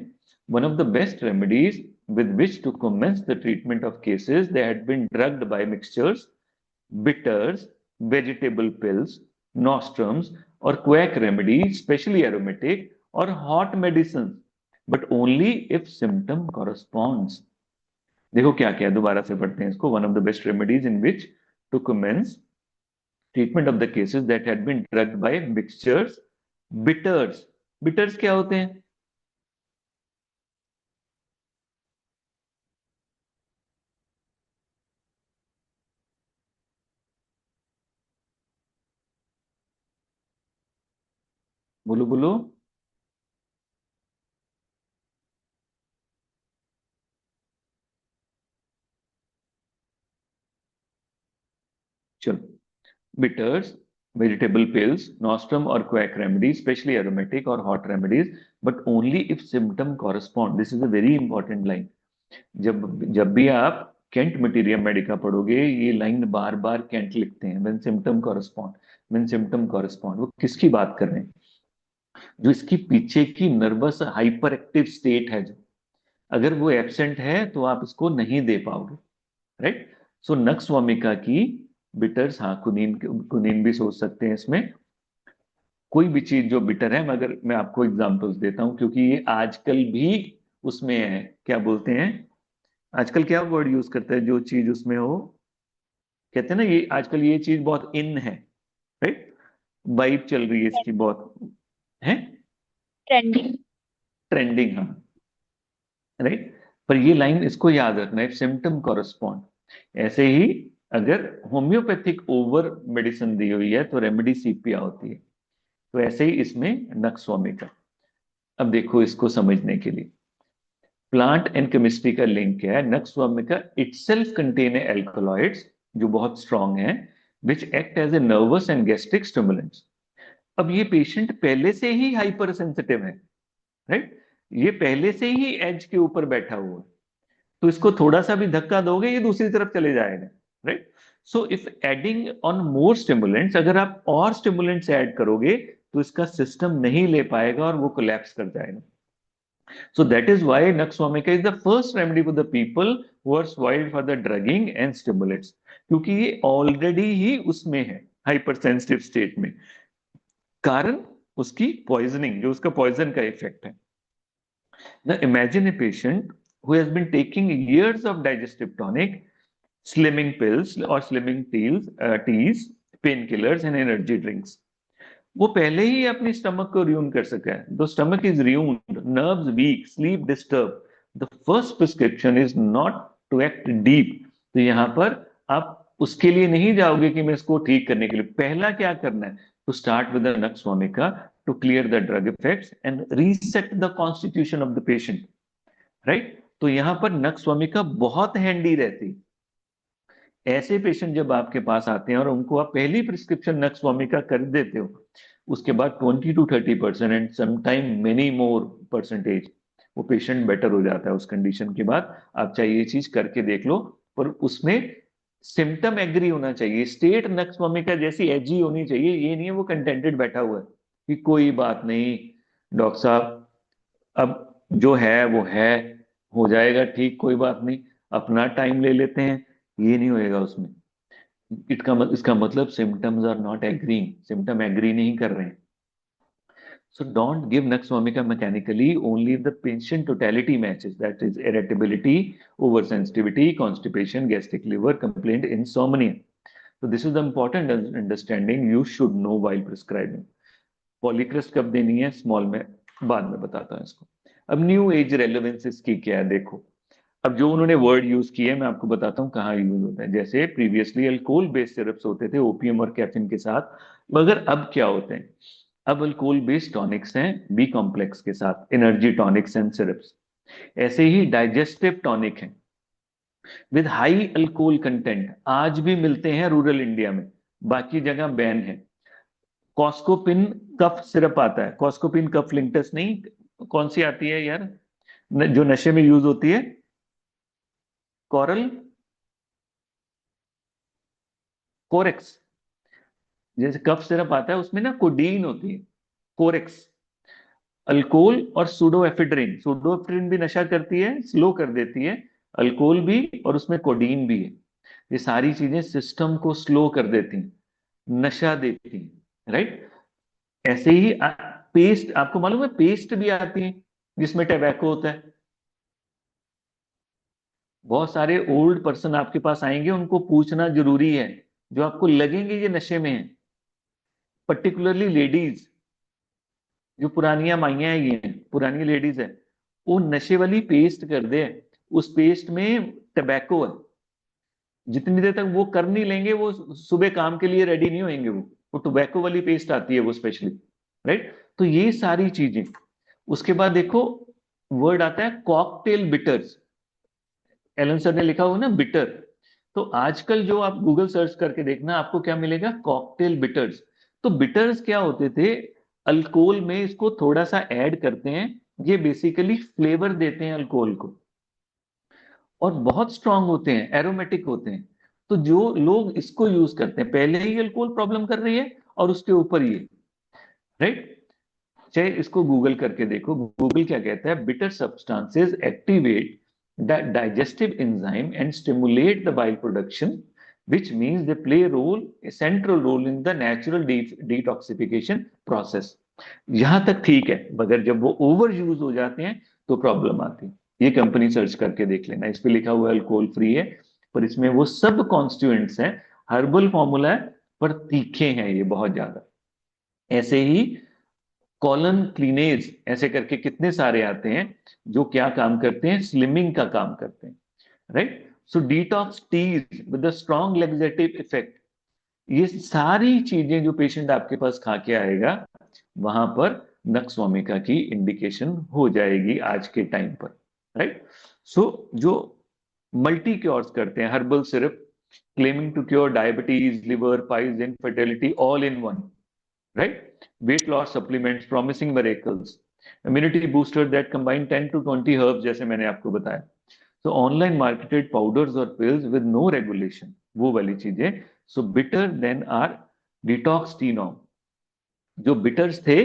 one of the best remedies with which to commence the treatment of cases that had been drugged by mixtures, bitters, vegetable pills, nostrums, or quack remedies, specially aromatic, or hot medicines, but only if symptom corresponds। देखो क्या क्या, दोबारा से पढ़ते हैं इसको। One of the best remedies in which to commence treatment of the cases that had been drugged by mixtures, bitters. Bitters क्या होते हैं? बोलो बोलो। चलो, bitters, vegetable pills, nostrum or quack remedies, especially aromatic or hot remedies, but only if symptom correspond। This is a very important line। जब जब भी आप कैंट मटीरियल मेडिका पढ़ोगे, ये लाइन बार बार कैंट लिखते हैं, when symptom correspond, when symptom correspond. वो किसकी बात कर रहे हैं? जो इसकी पीछे की नर्वस हाइपर एक्टिव स्टेट है, जो अगर वो एब्सेंट है तो आप इसको नहीं दे पाओगे, राइट। सो नक्स वामिका की बिटर्स, हाँ कुनीन, कुनीन भी सोच सकते हैं इसमें, कोई भी चीज जो बिटर है। मगर मैं आपको एग्जांपल्स देता हूं, क्योंकि ये आजकल भी उसमें है, क्या बोलते हैं आजकल, क्या वर्ड यूज करते हैं जो चीज उसमें हो, कहते हैं ना ये आजकल ये चीज बहुत इन है, राइट। वाइब चल रही है इसकी बहुत, है ट्रेंडिंग। ट्रेंडिंग, हाँ, राइट। पर ये लाइन इसको याद रखना है, सिम्टम कॉरेस्पॉन्ड। ऐसे ही अगर होम्योपैथिक ओवर मेडिसिन दी हुई है तो रेमेडी सीपिया होती है, तो ऐसे ही इसमें नक्सवामिका। अब देखो इसको समझने के लिए प्लांट एंड केमिस्ट्री का लिंक क्या है। नक्सवामिका इटसेल्फ कंटेन एल्कलॉइड्स जो बहुत स्ट्रॉन्ग है, which act as a nervous and gastric stimulants. अब ये पेशेंट पहले से ही हाइपर सेंसिटिव है, राइट। ये पहले से ही एज के ऊपर बैठा हुआ है, तो इसको थोड़ा सा भी धक्का दोगे ये दूसरी तरफ चले जाएगा, right. So if adding on more stimulants, अगर आप और स्टिमुलेंट्स ऐड करोगे तो इसका सिस्टम नहीं ले पाएगा और वो कोलैप्स कर जाएगा। So that is why Nux vomica is the first remedy for the people who are spoiled for the drugging and stimulants। क्योंकि ये ऑलरेडी ही उसमें है, हाइपर सेंसिटिव स्टेट में, कारण उसकी पॉइजनिंग, जो उसका पॉइजन का इफेक्ट है। Now imagine a patient who has been taking years of digestive tonic, slimming pills or slimming teas, painkillers and energy drinks. वो पहले ही अपनी स्टमक को र्यून कर सका है। The stomach is ruined, nerves weak, sleep disturb, the first prescription is not to act deep. तो यहाँ पर आप उसके लिए नहीं जाओगे कि मैं इसको ठीक करने के लिए, पहला क्या करना है, to start with the nux vomica to clear the drug effects and reset the constitution of the patient, right? तो यहाँ पर नक्स vomica बहुत हैंडी रहती। ऐसे पेशेंट जब आपके पास आते हैं और उनको आप पहली प्रिस्क्रिप्शन नक्स vomica कर देते हो, उसके बाद 20 to 30% and sometime many more percentage वो पेशेंट बेटर हो जाता है उस कंडीशन के बाद। आप चाहे ये चीज करके देख लो, पर उसमें सिम्टम एग्री होना चाहिए। स्टेट नक्स vomica जैसी एजी होनी चाहिए, ये नहीं है वो कंटेंटेड बैठा हुआ है कि कोई बात नहीं डॉक्टर साहब, अब जो है वो है, हो जाएगा ठीक, कोई बात नहीं, अपना टाइम ले लेते हैं। ये नहीं होएगा उसमें। इसका मतलब symptoms are not agreeing, symptom agree नहीं कर रहे हैं। So don't give nux vomica mechanically only if the patient totality matches, that is irritability, oversensitivity, constipation, gastric liver complaint, insomnia. So this is the important understanding you should know while prescribing. पॉलीक्रिस्ट कब देनी है, small में बाद में बताता हूं इसको। अब न्यू एज रेलेवेंस इसकी क्या है देखो। अब जो उन्होंने वर्ड यूज किए मैं आपको बताता हूँ कहाँ यूज होता है। जैसे प्रीवियसली अल्कोहल बेस्ड सिरप्स होते थे ओपीएम और कैफीन के साथ, मगर अब क्या होते हैं, अब अल्कोहल बेस्ड टॉनिक्स हैं बी कॉम्प्लेक्स के साथ, एनर्जी टॉनिक्स एंड सिरप्स। ऐसे ही डाइजेस्टिव टॉनिक हैं विद हाई अल्कोहल कंटेंट, आज भी मिलते हैं रूरल इंडिया में, बाकी जगह बैन है। कॉस्कोपिन कफ सिरप आता है, कॉस्कोपिन कफ लिंटस नहीं, कौन सी आती है यार जो नशे में यूज होती है, कोरल, कोरेक्स, जैसे कफ सिरप आता है उसमें ना कोडीन होती है, कोरेक्स। अल्कोहल और सूडोएफेड्रिन, सूडोएफेड्रिन भी नशा करती है, स्लो कर देती है, अल्कोहल भी और उसमें कोडीन भी है। ये सारी चीजें सिस्टम को स्लो कर देती हैं, नशा देती हैं, राइट। ऐसे ही पेस्ट, आपको मालूम है पेस्ट भी आती है जिसमें टैबैको होता है। बहुत सारे ओल्ड पर्सन आपके पास आएंगे, उनको पूछना जरूरी है, जो आपको लगेंगे ये नशे में है, पर्टिकुलरली लेडीज, जो पुरानियां माइयां है, ये पुरानी लेडीज है, वो नशे वाली पेस्ट कर दे, उस पेस्ट में टबैको है, जितनी देर तक वो कर नहीं लेंगे वो सुबह काम के लिए रेडी नहीं होंगे। वो टोबैको वाली पेस्ट आती है वो स्पेशली, राइट। तो ये सारी चीजें। उसके बाद देखो वर्ड आता है कॉकटेल बिटर्स, एलन सर ने लिखा हुआ ना बिटर, तो आजकल जो आप गूगल सर्च करके देखना आपको क्या मिलेगा, कॉकटेल बिटर्स। तो बिटर्स क्या होते थे, अल्कोहल में इसको थोड़ा सा ऐड करते हैं, ये बेसिकली फ्लेवर देते हैं अल्कोहल को, और बहुत स्ट्रांग होते हैं, एरोमेटिक होते हैं। तो जो लोग इसको यूज करते हैं, पहले ही अल्कोहल प्रॉब्लम कर रही है और उसके ऊपर ये, राइट। चाहे इसको गूगल करके देखो, गूगल क्या कहता है, bitter substances activate the digestive enzyme and stimulate the bile production, which means they play a central role in the natural detoxification process। यहां तक ठीक है, मगर जब वो ओवर यूज हो जाते हैं तो प्रॉब्लम आती है। ये कंपनी सर्च करके देख लेना, इस पे लिखा हुआ है अल्कोहल फ्री है, पर इसमें वो सब कॉन्स्टिट्यूएंट्स हैं, हर्बल फॉर्मूला है, पर तीखे हैं ये बहुत ज्यादा। ऐसे ही कॉलन क्लीनेज ऐसे करके कितने सारे आते हैं जो क्या काम करते हैं, स्लिमिंग का काम करते हैं, right. So detox teas with a strong laxative effect, ये सारी चीजें जो पेशेंट आपके पास खा के आएगा वहां पर नक्स vomica की इंडिकेशन हो जाएगी आज के टाइम पर, राइट। सो जो मल्टी क्योर्स करते हैं, herbal syrup claiming to cure diabetes, liver, piles, infertility all in one, right? Weight loss supplements, promising miracles, immunity booster that combine 10 to 20 herbs, जैसे मैंने आपको बताया। So online marketed powders or pills with no regulation, वो वाली चीजें। So bitter then are detox tea now। जो biters थे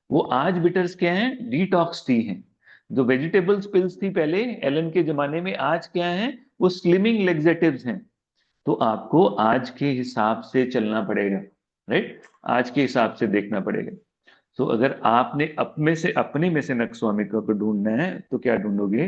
वो आज बिटर्स क्या हैं, डिटॉक्स टी हैं। जो वेजिटेबल्स पिल्स थी पहले एलन के जमाने में, आज क्या है, वो स्लिमिंग लेक्सेटिव्स हैं। तो आपको आज के हिसाब से चलना पड़ेगा, राइट, आज के हिसाब से देखना पड़ेगा। तो अगर आपने अपने में से नक्स्वामिका को ढूंढना है तो क्या ढूंढोगे?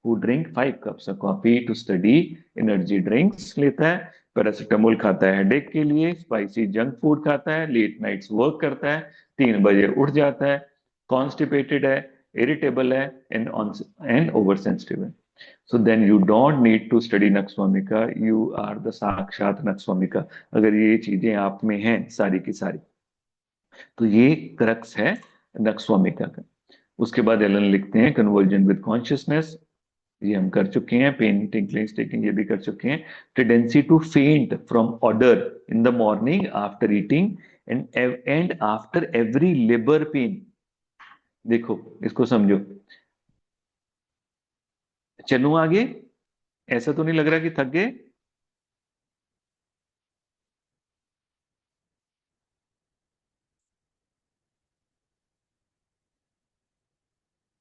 वो drink 5 cups of coffee to study, energy drinks लेता है, पैरासिटामोल खाता है हेडेक के लिए, स्पाइसी जंक फूड खाता है, लेट नाइट्स वर्क करता है, 3 बजे उठ जाता है, कॉन्स्टिपेटेड है, इरिटेबल है, एंड ओवर सेंसिटिव है। So then you don't need to study नक्स्वामिका, यू आर द साक्षात नक्स्वामिका। अगर ये चीजें आप में हैं सारी की सारी, तो ये क्रक्स है नक्स्वामिका का। उसके बाद एलन लिखते हैं कन्वर्जन विद कॉन्शियसनेस, ये हम कर चुके हैं, पेन टिंकलिंग स्टिकिंग ये भी कर चुके हैं। टेंडेंसी टू फेंट from order in the morning after eating and after every labour pain. देखो इसको समझो, चलूं आगे? ऐसा तो नहीं लग रहा कि थक गए?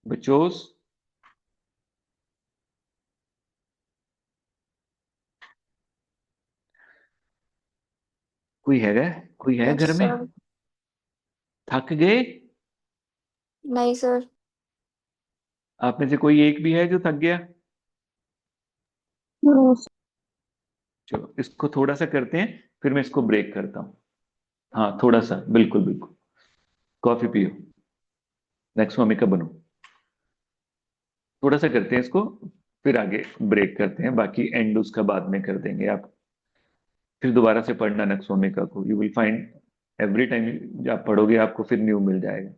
बच्चोस, कोई है? कोई है यस घर में? सर। थक गए? नहीं सर। आप में से कोई एक भी है जो थक गया? नो। चलो इसको थोड़ा सा करते हैं, फिर मैं इसको ब्रेक करता हूँ। हाँ थोड़ा सा, बिल्कुल बिल्कुल। कॉफी पियो, नेक्स्ट मम्मी का बनो। थोड़ा सा करते हैं इसको, फिर आगे ब्रेक करते हैं, बाकी एंड उसका बाद में कर देंगे। आप फिर दोबारा से पढ़ना नक्सोमिका को, you will find every time आप पढ़ोगे आपको फिर न्यू मिल जाएगा।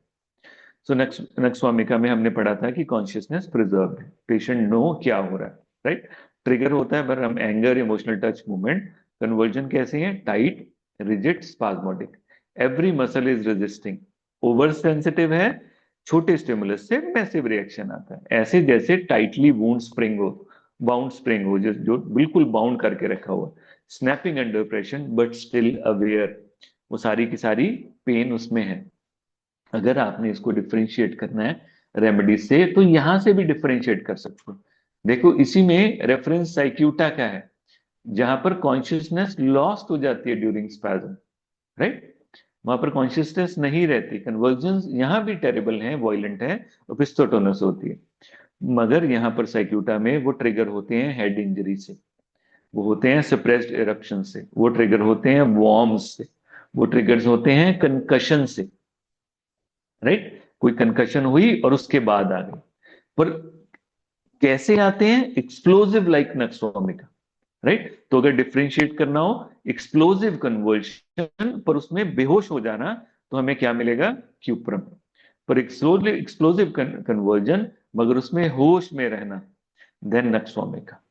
सो नक्सोमिका में हमने पढ़ा था कि कॉन्शियसनेस प्रिजर्व है, पेशेंट नो क्या हो रहा है, राइट। ट्रिगर होता है पर हम anger, emotional touch, movement. Conversion कैसे है? Tight, rigid, spasmodic, every muscle is resisting. Over sensitive है, छोटे स्टिमुलस से मैसिव रिएक्शन आता है, ऐसे जैसे टाइटली वूंड स्प्रिंग हो, बाउंड स्प्रिंग हो, जो बिल्कुल बाउंड करके रखा हुआ। Snapping under pressure but still aware, वो सारी की सारी पेन उसमें है। अगर आपने इसको डिफरेंशिएट करना है रेमेडी से, तो यहां से भी डिफरेंशिएट कर सकते हो। देखो इसी में रेफरेंस साइक्यूटा का है, जहां पर कॉन्शियसनेस लॉस्ट हो जाती है ड्यूरिंग स्पैज्म, राइट। वहां पर कॉन्शियसनेस नहीं रहती। कन्वर्जन यहां भी टेरिबल है, वॉयलेंट है, ओपिस्टोटोनस होती है, मगर यहाँ पर साइक्यूटा में वो ट्रिगर होते हैं हेड इंजरी से, वो होते हैं सप्रेस्ड एरप्शन से, वो ट्रिगर होते हैं वॉर्म्स से, वो ट्रिगर्स होते हैं कंकशन से, राइट। कोई कंकशन हुई और उसके बाद आ गई, पर कैसे आते हैं? Explosive like nux vomica, right. तो अगर डिफरेंशिएट करना हो एक्सप्लोसिव कन्वर्शन पर उसमें बेहोश हो जाना, तो हमें क्या मिलेगा? क्यूप्रम। पर एक्सप्लोसिव कन्वर्जन मगर उसमें होश में रहना, then nux vomica,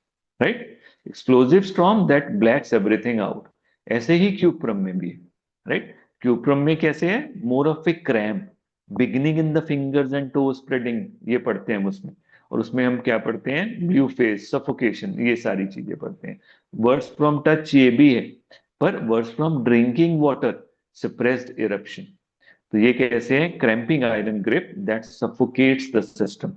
right. Explosive storm that blacks everything out, ऐसे ही क्यूप्रम में भी है, राइट। क्यूप्रम में कैसे है? More of a cramp, beginning in the fingers and toe spreading, ये पढ़ते हैं हम उसमें। और उसमें हम क्या पढ़ते हैं? ब्लू फेस, सफोकेशन, ये सारी चीजें पढ़ते हैं। वर्ड्स फ्रॉम टच ये भी है, पर worse from drinking water, suppressed eruption. तो ये कैसे है? Cramping iron grip that suffocates the system.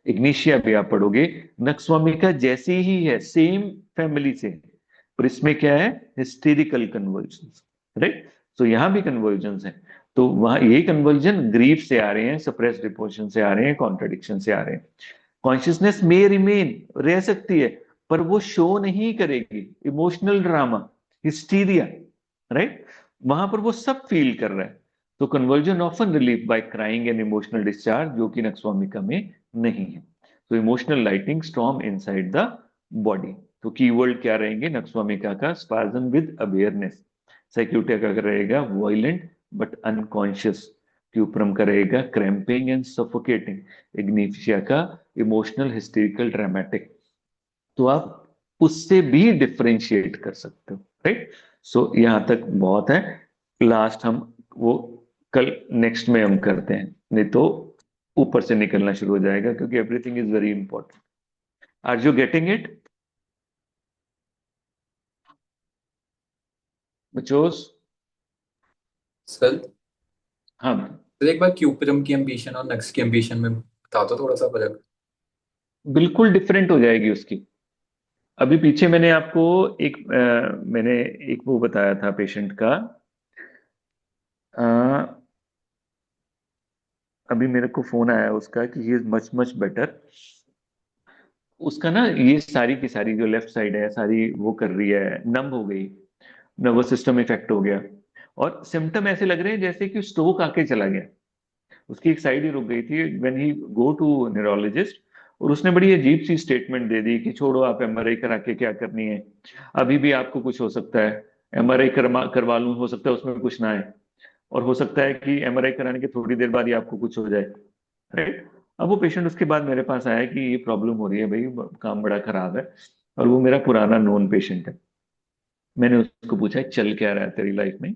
इग्निशिया भी आप पढ़ोगे, नक्सवामिका जैसी ही है, सेम फैमिली से, पर इसमें क्या है? Hysterical conversion, right. तो यहां भी कन्वर्जन है, तो वहां ये कन्वर्जन ग्रीफ से आ रहे हैं, सप्रेस्ड इमोशन से आ रहे हैं, कॉन्ट्रडिक्शन से आ रहे हैं। कॉन्शियसनेस में रिमेन, रह सकती है, पर वो शो नहीं करेगी, इमोशनल ड्रामा, हिस्टीरिया, राइट, वहां पर वो सब फील कर रहा है। तो conversion often relief by crying and emotional discharge, जो कि नक्सवामिका में नहीं है। तो emotional lighting storm inside the body. तो कीवर्ड क्या रहेंगे नक्सवामिका का? Spasm with awareness. साइक्यूटिया का रहेगा वॉयलेंट बट अनकॉन्शियस। क्यूप्रम का रहेगा क्रैम्पिंग एंड सफोकेटिंग। इग्निशिया का इमोशनल, हिस्टेरिकल, ड्रामेटिक। तो आप उससे भी डिफरेंशिएट कर सकते हो, राइट। सो यहां तक बहुत है, लास्ट हम वो कल नेक्स्ट में हम करते हैं, नहीं तो ऊपर से निकलना शुरू हो जाएगा, क्योंकि everything is very important. Are you getting it बच्चोस? सर, हाँ, तो एक बार क्यूपरम की एम्बिशन और नक्स की एम्बिशन में बता दो थोड़ा सा फर्क। बिल्कुल डिफरेंट हो जाएगी उसकी। अभी पीछे मैंने आपको मैंने एक वो बताया था पेशेंट का। अ, अभी मेरे को फोन आया उसका कि he is much much better. उसका ना ये सारी की सारी जो लेफ्ट साइड है सारी वो कर रही है, नम हो गई, नर्वस सिस्टम इफेक्ट हो गया, और सिम्टम ऐसे लग रहे हैं जैसे कि स्ट्रोक आके चला गया। उसकी एक साइड ही रुक गई थी when he go to neurologist. और उसने बड़ी अजीब सी स्टेटमेंट दे दी कि छोड़ो, आप एमआरआई करा के क्या करनी है, अभी भी आपको कुछ हो सकता है, एमआरआई करवा लूं, हो सकता है उसमें कुछ ना है, और हो सकता है कि एमआरआई कराने के थोड़ी देर बाद ही आपको कुछ हो जाए। राइट। अब वो पेशेंट उसके बाद मेरे पास आया कि ये प्रॉब्लम हो रही है भाई, काम बड़ा खराब है, और वो मेरा पुराना नोन पेशेंट है। मैंने उसको पूछा चल क्या रहा है तेरी लाइफ में,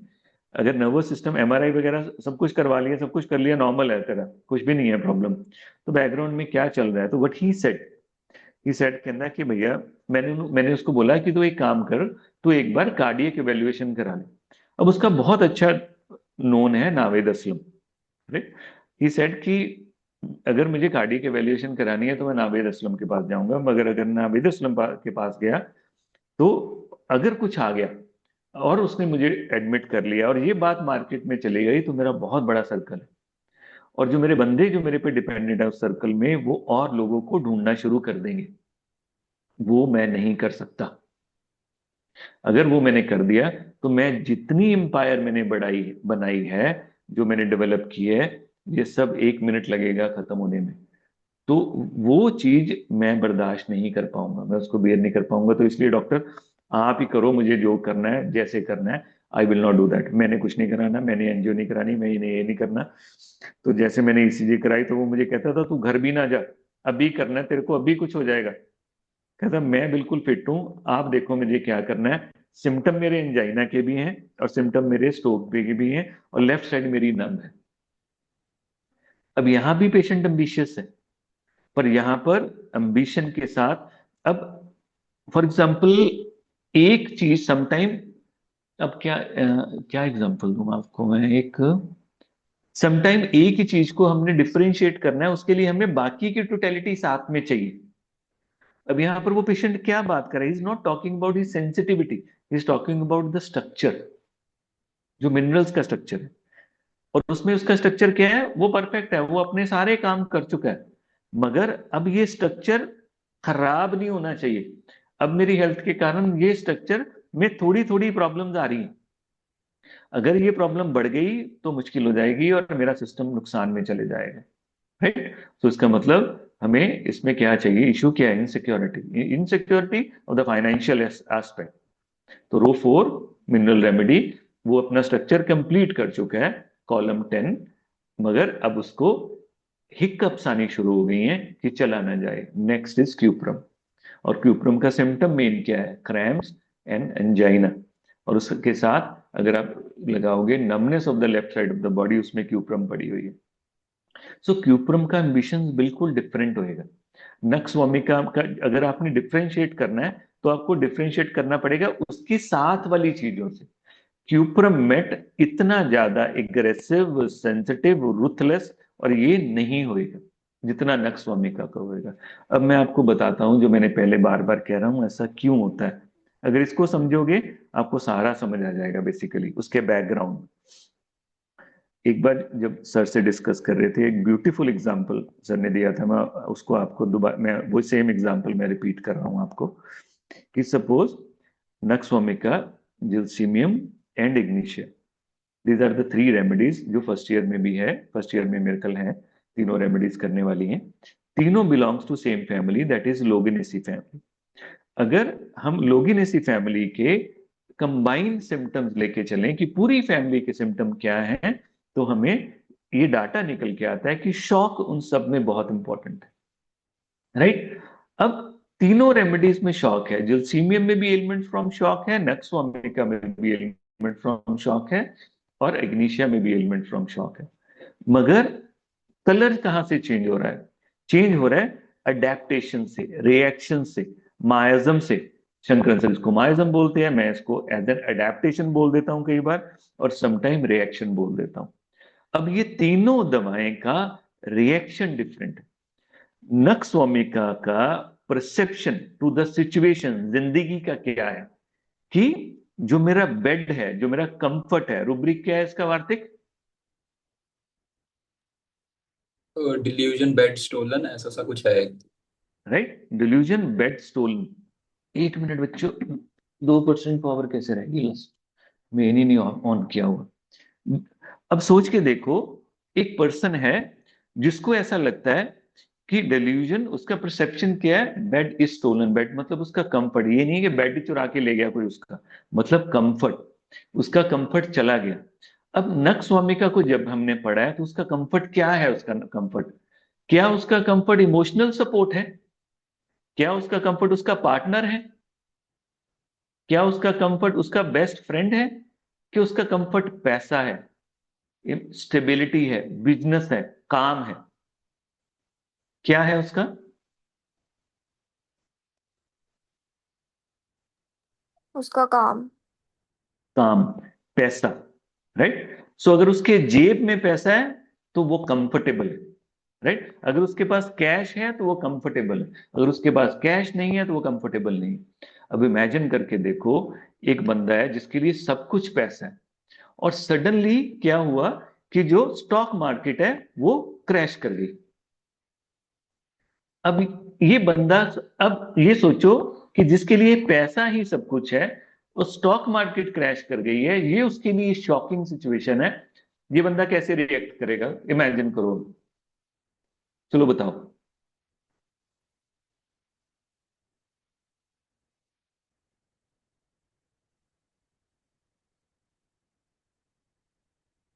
अगर नर्वस सिस्टम एमआरआई वगैरह सब कुछ करवा लिया, सब कुछ कर लिया, नॉर्मल है तेरा, कुछ भी नहीं है प्रॉब्लम, तो बैकग्राउंड में क्या चल रहा है। तो व्हाट ही सेड कहना कि भैया, मैंने उसको बोला कि तू एक काम कर, तू एक बार कार्डियक इवैल्यूएशन करा ले। अब उसका बहुत अच्छा नोन है Naved Aslam. Right. He said कि अगर मुझे कार्डियक इवैल्यूएशन करानी है तो मैं नावेद असलम के पास जाऊंगा, मगर अगर नावेद असलम के पास गया तो अगर कुछ आ गया और उसने मुझे एडमिट कर लिया और ये बात मार्केट में चली गई, तो मेरा बहुत बड़ा सर्कल है, और जो मेरे बंदे जो मेरे पे डिपेंडेंट है उस सर्कल में, वो और लोगों को ढूंढना शुरू कर देंगे। वो मैं नहीं कर सकता। अगर वो मैंने कर दिया तो मैं जितनी एम्पायर मैंने बढ़ाई बनाई है, जो मैंने डेवलप की है, ये सब 1 मिनट लगेगा खत्म होने में। तो वो चीज मैं बर्दाश्त नहीं कर पाऊंगा, मैं उसको बेयर नहीं कर पाऊंगा। तो इसलिए डॉक्टर, आप ही करो, मुझे जो करना है जैसे करना है, I will not do that. मैंने कुछ नहीं कराना, मैंने एनजीओ नहीं करानी, मैं इन्हें ये नहीं करना। तो जैसे मैंने ईसीजी कराई तो वो मुझे कहता था तू घर भी ना जा, अभी करना है तेरे को, अभी कुछ हो जाएगा। कहता मैं बिल्कुल फिट हूँ, आप देखो मुझे क्या करना है। सिम्टम मेरे एंजाइना के भी हैं और सिम्टम मेरे स्ट्रोक के भी हैं, और लेफ्ट साइड मेरी नम है। अब यहाँ भी पेशेंट एम्बिशियस है, पर यहां पर एम्बिशन के साथ, अब फॉर एग्जाम्पल एक चीज समटाइम, अब क्या एग्जांपल दूं आपको मैं, एक समटाइम एक ही चीज को हमने डिफरेंशिएट करना है, उसके लिए हमें बाकी की टोटेलिटी साथ में चाहिए। अब यहां पर वो पेशेंट क्या बात कर रहा है, is not talking about his sensitivity, is talking about the structure, जो मिनरल्स का स्ट्रक्चर है। और उसमें उसका स्ट्रक्चर क्या है, वो परफेक्ट है, वो अपने सारे काम कर चुका है, मगर अब ये स्ट्रक्चर खराब नहीं होना चाहिए। अब मेरी हेल्थ के कारण ये स्ट्रक्चर में थोड़ी थोड़ी प्रॉब्लम्स आ रही हैं, अगर ये प्रॉब्लम बढ़ गई तो मुश्किल हो जाएगी और मेरा सिस्टम नुकसान में चले जाएगा। राइट। तो इसका मतलब हमें इसमें क्या चाहिए, इशू क्या है, insecurity, insecurity of the financial aspect. तो रो 4 मिनरल रेमेडी, वो अपना स्ट्रक्चर कंप्लीट कर चुका है, कॉलम 10, मगर अब उसको हिकअप्स आनी शुरू हो गई हैं कि चला ना जाए। नेक्स्ट इज क्यूप्रम, और क्यूप्रम का सिम्टम मेन क्या है, क्रैम्प्स एंड एंजाइना, और उसके साथ अगर आप लगाओगे numbness of the left side of the body, उसमें क्यूप्रम पड़ी हुई है। सो क्यूप्रम का एम्बिशन बिल्कुल डिफरेंट होएगा। नक्स वोमिका का अगर आपने डिफरेंशिएट करना है, तो आपको डिफरेंशिएट करना पड़ेगा उसकी साथ वाली चीजों से। क्यूप्रम मेट इतना ज्यादा एग्रेसिव, सेंसिटिव, रुथलेस, और ये नहीं होएगा जितना नक्स वोमिका का होएगा। अब मैं आपको बताता हूं, जो मैंने पहले बार बार कह रहा हूं ऐसा क्यों होता है। अगर इसको समझोगे आपको सारा समझ आ जाएगा, बेसिकली उसके बैकग्राउंड। एक बार जब सर से डिस्कस कर रहे थे, एक ब्यूटीफुल एग्जांपल सर ने दिया था, मैं उसको आपको दोबारा, मैं वो सेम एग्जांपल मैं रिपीट कर रहा हूं आपको, कि सपोज नक्स वोमिका, जिलसीमियम एंड इग्निशिया, दीज आर द 3 रेमेडीज जो फर्स्ट ईयर में भी है, फर्स्ट ईयर में मेरेकल है, तीनों रेमेडीज करने वाली हैं। तीनों belongs to same family, that is लोगिनेसी फैमिली। अगर हम लोगिनेसी फैमिली के कंबाइंड सिम्टम्स लेके चलें कि पूरी फैमिली के सिम्टम क्या हैं, तो हमें ये डाटा निकल के आता है कि शॉक उन सब में बहुत इंपॉर्टेंट है। राइट। अब तीनों रेमेडीज में शॉक है, जिलसीमियम में भी एलिमेंट फ्रॉम शॉक है, नक्स वोमिका में भी एलिमेंट फ्रॉम शॉक है, और इग्निशिया में भी एलिमेंट फ्रॉम शॉक है। मगर कलर कहां से चेंज हो रहा है, चेंज हो रहा है अडेप्टेशन से, रिएक्शन से, मायाजम से। शंकरन सर इसको मायाजम बोलते हैं, मैं इसको एज एन अडेप्टेशन बोल देता हूं कई बार, और समटाइम रिएक्शन बोल देता हूं। अब ये तीनों दवाएं का रिएक्शन डिफरेंट है। नक्स वोमिका का परसेप्शन टू द सिचुएशन, जिंदगी का क्या है, कि जो मेरा बेड है, जो मेरा कंफर्ट है, रुब्रिक क्या है इसका वार्तिक? डिल्यूजन बेड स्टोलन ऐसा सा कुछ है। Right, delusion bed stolen. 1 minute बच्चों, 2% पावर कैसे रहेगी? मैंने ही नहीं ऑन किया हुआ। अब सोच के देखो, एक पर्सन है जिसको ऐसा लगता है कि डिल्यूजन, उसका परसेप्शन क्या है? Bed is stolen. बेड मतलब उसका कंफर्ट, ये नहीं कि बेड चुरा के ले गया कोई उसका, मतलब कंफर्ट, उसका कंफर्ट चला गया। अब नख स्वामिका को जब हमने पढ़ा है तो उसका कंफर्ट क्या है? उसका कंफर्ट क्या? उसका कंफर्ट इमोशनल सपोर्ट है? क्या उसका कंफर्ट उसका पार्टनर है? क्या उसका कंफर्ट उसका बेस्ट फ्रेंड है? कि उसका कंफर्ट पैसा है, स्टेबिलिटी है, बिजनेस है, काम है? क्या है उसका? उसका काम। काम, पैसा। राइट, सो अगर उसके जेब में पैसा है तो वो कंफर्टेबल है। राइट, अगर उसके पास कैश है तो वो कंफर्टेबल है, अगर उसके पास कैश नहीं है तो वो कंफर्टेबल नहीं है। अब इमेजिन करके देखो, एक बंदा है जिसके लिए सब कुछ पैसा है, और सडनली क्या हुआ कि जो स्टॉक मार्केट है वो क्रैश कर गई। अब ये बंदा, अब ये सोचो कि जिसके लिए पैसा ही सब कुछ है, वो स्टॉक मार्केट क्रैश कर गई है, ये उसके लिए शॉकिंग सिचुएशन है। ये बंदा कैसे रिएक्ट करेगा? इमेजिन करो, चलो बताओ।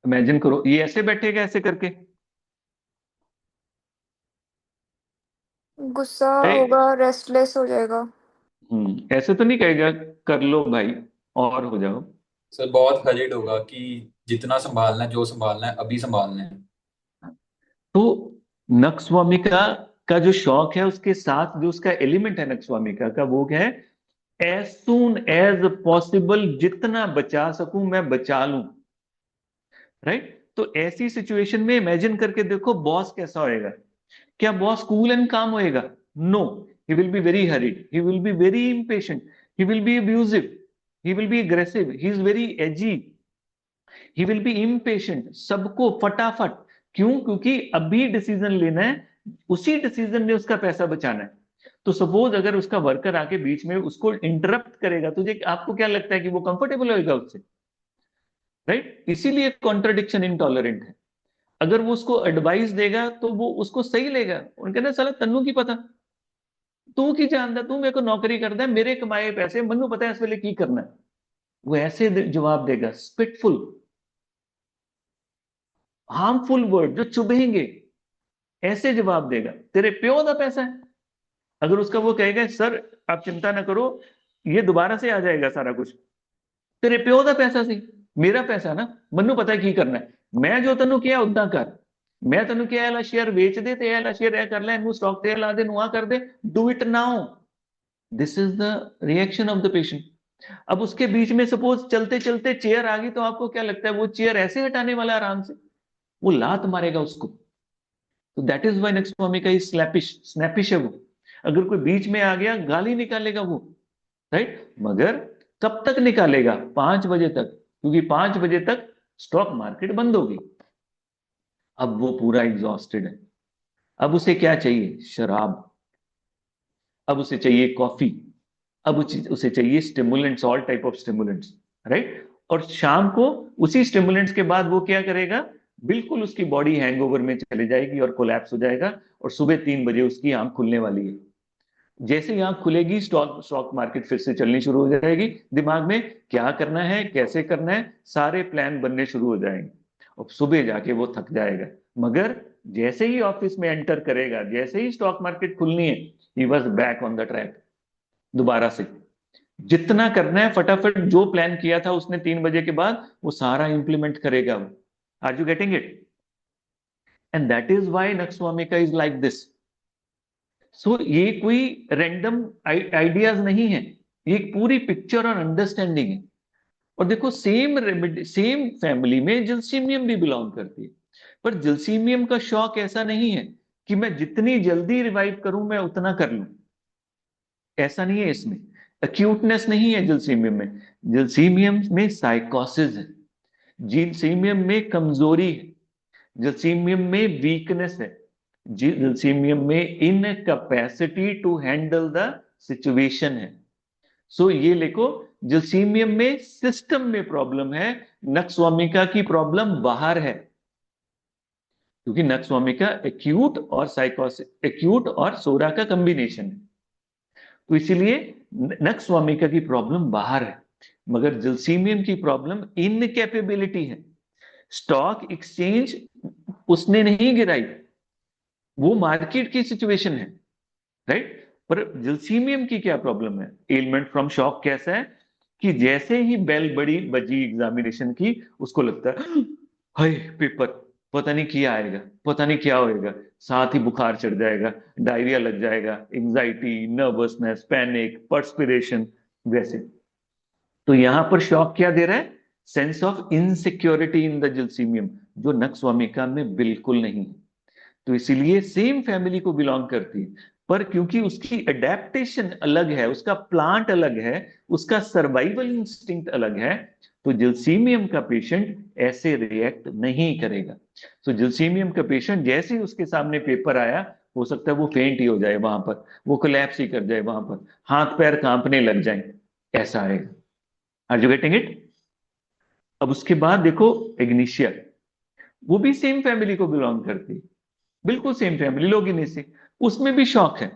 इमेजिन करो, ये ऐसे बैठेगा ऐसे करके? गुस्सा ए, होगा, रेस्टलेस हो जाएगा। ऐसे तो नहीं कहेगा कर लो भाई और हो जाओ? सर बहुत हरिड होगा कि जितना संभालना है, जो संभालना है अभी संभालना है। तो नक्सवामिका का जो शौक है, उसके साथ जो उसका एलिमेंट है नक्सवामिका का, वो क्या है? एज सून एज पॉसिबल जितना बचा सकूं मैं बचा लूं। राइट, तो ऐसी सिचुएशन में इमेजिन करके देखो बॉस कैसा होएगा। क्या बॉस कूल एंड काम होएगा? No, he will be very hurried, he will be very impatient, he will be abusive, he will be aggressive, he is very edgy, he will be impatient, सबको फटाफट। क्यों? क्योंकि अभी decision लेना है, उसी decision में उसका पैसा बचाना है। तो सपोज अगर उसका वर्कर आके बीच में उसको इंटरप्ट करेगा, तुझे आपको क्या लगता है कि वो कंफर्टेबल होएगा उससे? राइट, इसीलिए कॉन्ट्रडिक्शन इनटॉलरेंट है। अगर वो उसको एडवाइस देगा तो वो उसको सही लेगा, उनके ना साला तन्नू की पता, तू की जानदा, तू मेरे को नौकरी करदा है, मेरे कमाए पैसे मनु पता है इस वेले की करना है। वो ऐसे जवाब देगा, स्पिटफुल, हार्मफुल वर्ड जो चुभेंगे, ऐसे जवाब देगा। तेरे प्यो का पैसा है। अगर उसका वो कहेगा सर आप चिंता ना करो, ये दोबारा से आ जाएगा सारा कुछ, तेरे प्यो का पैसा सी, मेरा पैसा ना, मनु पता है की करना है, मैं जो तेन किया उदा कर, मैं तेन क्या वाला शेयर बेच दे, ते वाला शेयर कर ले, स्टॉक ते ला दे, नुआ कर दे, do it now. This is the reaction of the patient. अब उसके बीच में सपोज चलते चलते चेयर आ गई, तो आपको क्या लगता है वो चेयर ऐसे हटाने वाला आराम से? वो लात मारेगा उसको। तो दैट इज वाई नेक्स्ट का इज स्लैपिश, स्नैपिश है वो। अगर कोई बीच में आ गया गाली निकालेगा वो। राइट, मगर कब तक निकालेगा? 5 बजे तक, क्योंकि 5 बजे तक स्टॉक मार्केट बंद होगी। अब वो पूरा एग्जॉस्टेड है। अब उसे क्या चाहिए? शराब। अब उसे चाहिए कॉफी। अब उसे चाहिए stimulants, all type of stimulants. Right, और शाम को उसी स्टिमुलेंट्स के बाद वो क्या करेगा? बिल्कुल उसकी बॉडी हैंगओवर में चले जाएगी और कोलैप्स हो जाएगा, और सुबह 3 बजे उसकी आंख खुलने वाली है। जैसे ही आंख खुलेगी, स्टॉक स्टॉक मार्केट फिर से चलनी शुरू हो जाएगी। दिमाग में क्या करना है, कैसे करना है, सारे प्लान बनने शुरू हो जाएंगे, और सुबह जाके वो थक जाएगा। मगर जैसे ही ऑफिस में एंटर करेगा, जैसे ही स्टॉक मार्केट खुलनी है, he was back on the track दोबारा से। जितना करना है फटाफट, जो प्लान किया था उसने 3 बजे के बाद, वो सारा इंप्लीमेंट करेगा वो। Are you getting it? And that is why नक्सवामिका इज लाइक दिस। सो ये कोई रैंडम आइडियाज नहीं है, ये एक पूरी पिक्चर और अंडरस्टैंडिंग है। और देखो, सेम फैमिली में जलसीमियम भी बिलोंग करती है, पर जलसीमियम का शौक ऐसा नहीं है कि मैं जितनी जल्दी रिवाइव करूं मैं उतना कर लूं। ऐसा नहीं है इसमें, एक्यूटनेस नहीं है जलसीमियम में। जलसीमियम में साइकोसिस है, जलसीमियम में कमजोरी है, जलसीमियम में वीकनेस है, जलसीमियम में incapacity to handle the situation है। सो ये लिखो, जलसीमियम में सिस्टम में प्रॉब्लम है, नक्सवामिका की प्रॉब्लम बाहर है, क्योंकि नक्सवामिका एक्यूट और साइकोसिस, एक्यूट और सोरा का कॉम्बिनेशन है। तो इसीलिए नक्सवामिका की प्रॉब्लम बाहर है, मगर जलसीमियम की प्रॉब्लम इनकैपेबिलिटी है। स्टॉक एक्सचेंज उसने नहीं गिराई, वो मार्केट की सिचुएशन है, राइट। पर जलसीमियम की क्या प्रॉब्लम है? एलिमेंट फ्रॉम शॉक कैसा है कि जैसे ही बेल बड़ी बजी एग्जामिनेशन की, उसको लगता है हाय पेपर, पता नहीं क्या आएगा, पता नहीं क्या होएगा, साथ ही बुखार चढ़ जाएगा, डायरिया लग जाएगा, एंजाइटी, नर्वसनेस, पैनिक, पर्सपिरेशन, वैसे। तो यहां पर शॉक क्या दे रहा है? Sense of insecurity in the जलसीमियम, जो नक्सवामिका में बिल्कुल नहीं है। तो इसीलिए सेम फैमिली को बिलोंग करती है, पर क्योंकि उसकी अडेप्टेशन अलग है, उसका प्लांट अलग है, उसका सर्वाइवल इंस्टिंक्ट अलग है, तो जलसीमियम का पेशेंट ऐसे रिएक्ट नहीं करेगा। तो जलसीमियम का पेशेंट जैसे ही उसके सामने पेपर आया, हो सकता है वो फेंट ही हो जाए वहां पर, वो कोलैप्स ही कर जाए वहां पर, हाथ पैर कांपने लग जाए, ऐसा आएगा। Are you getting it? अब उसके बाद देखो इग्निशिया, वो भी सेम फैमिली को बिलोंग करती है, बिल्कुल सेम फैमिली लोगिने से, उसमें भी शॉक है,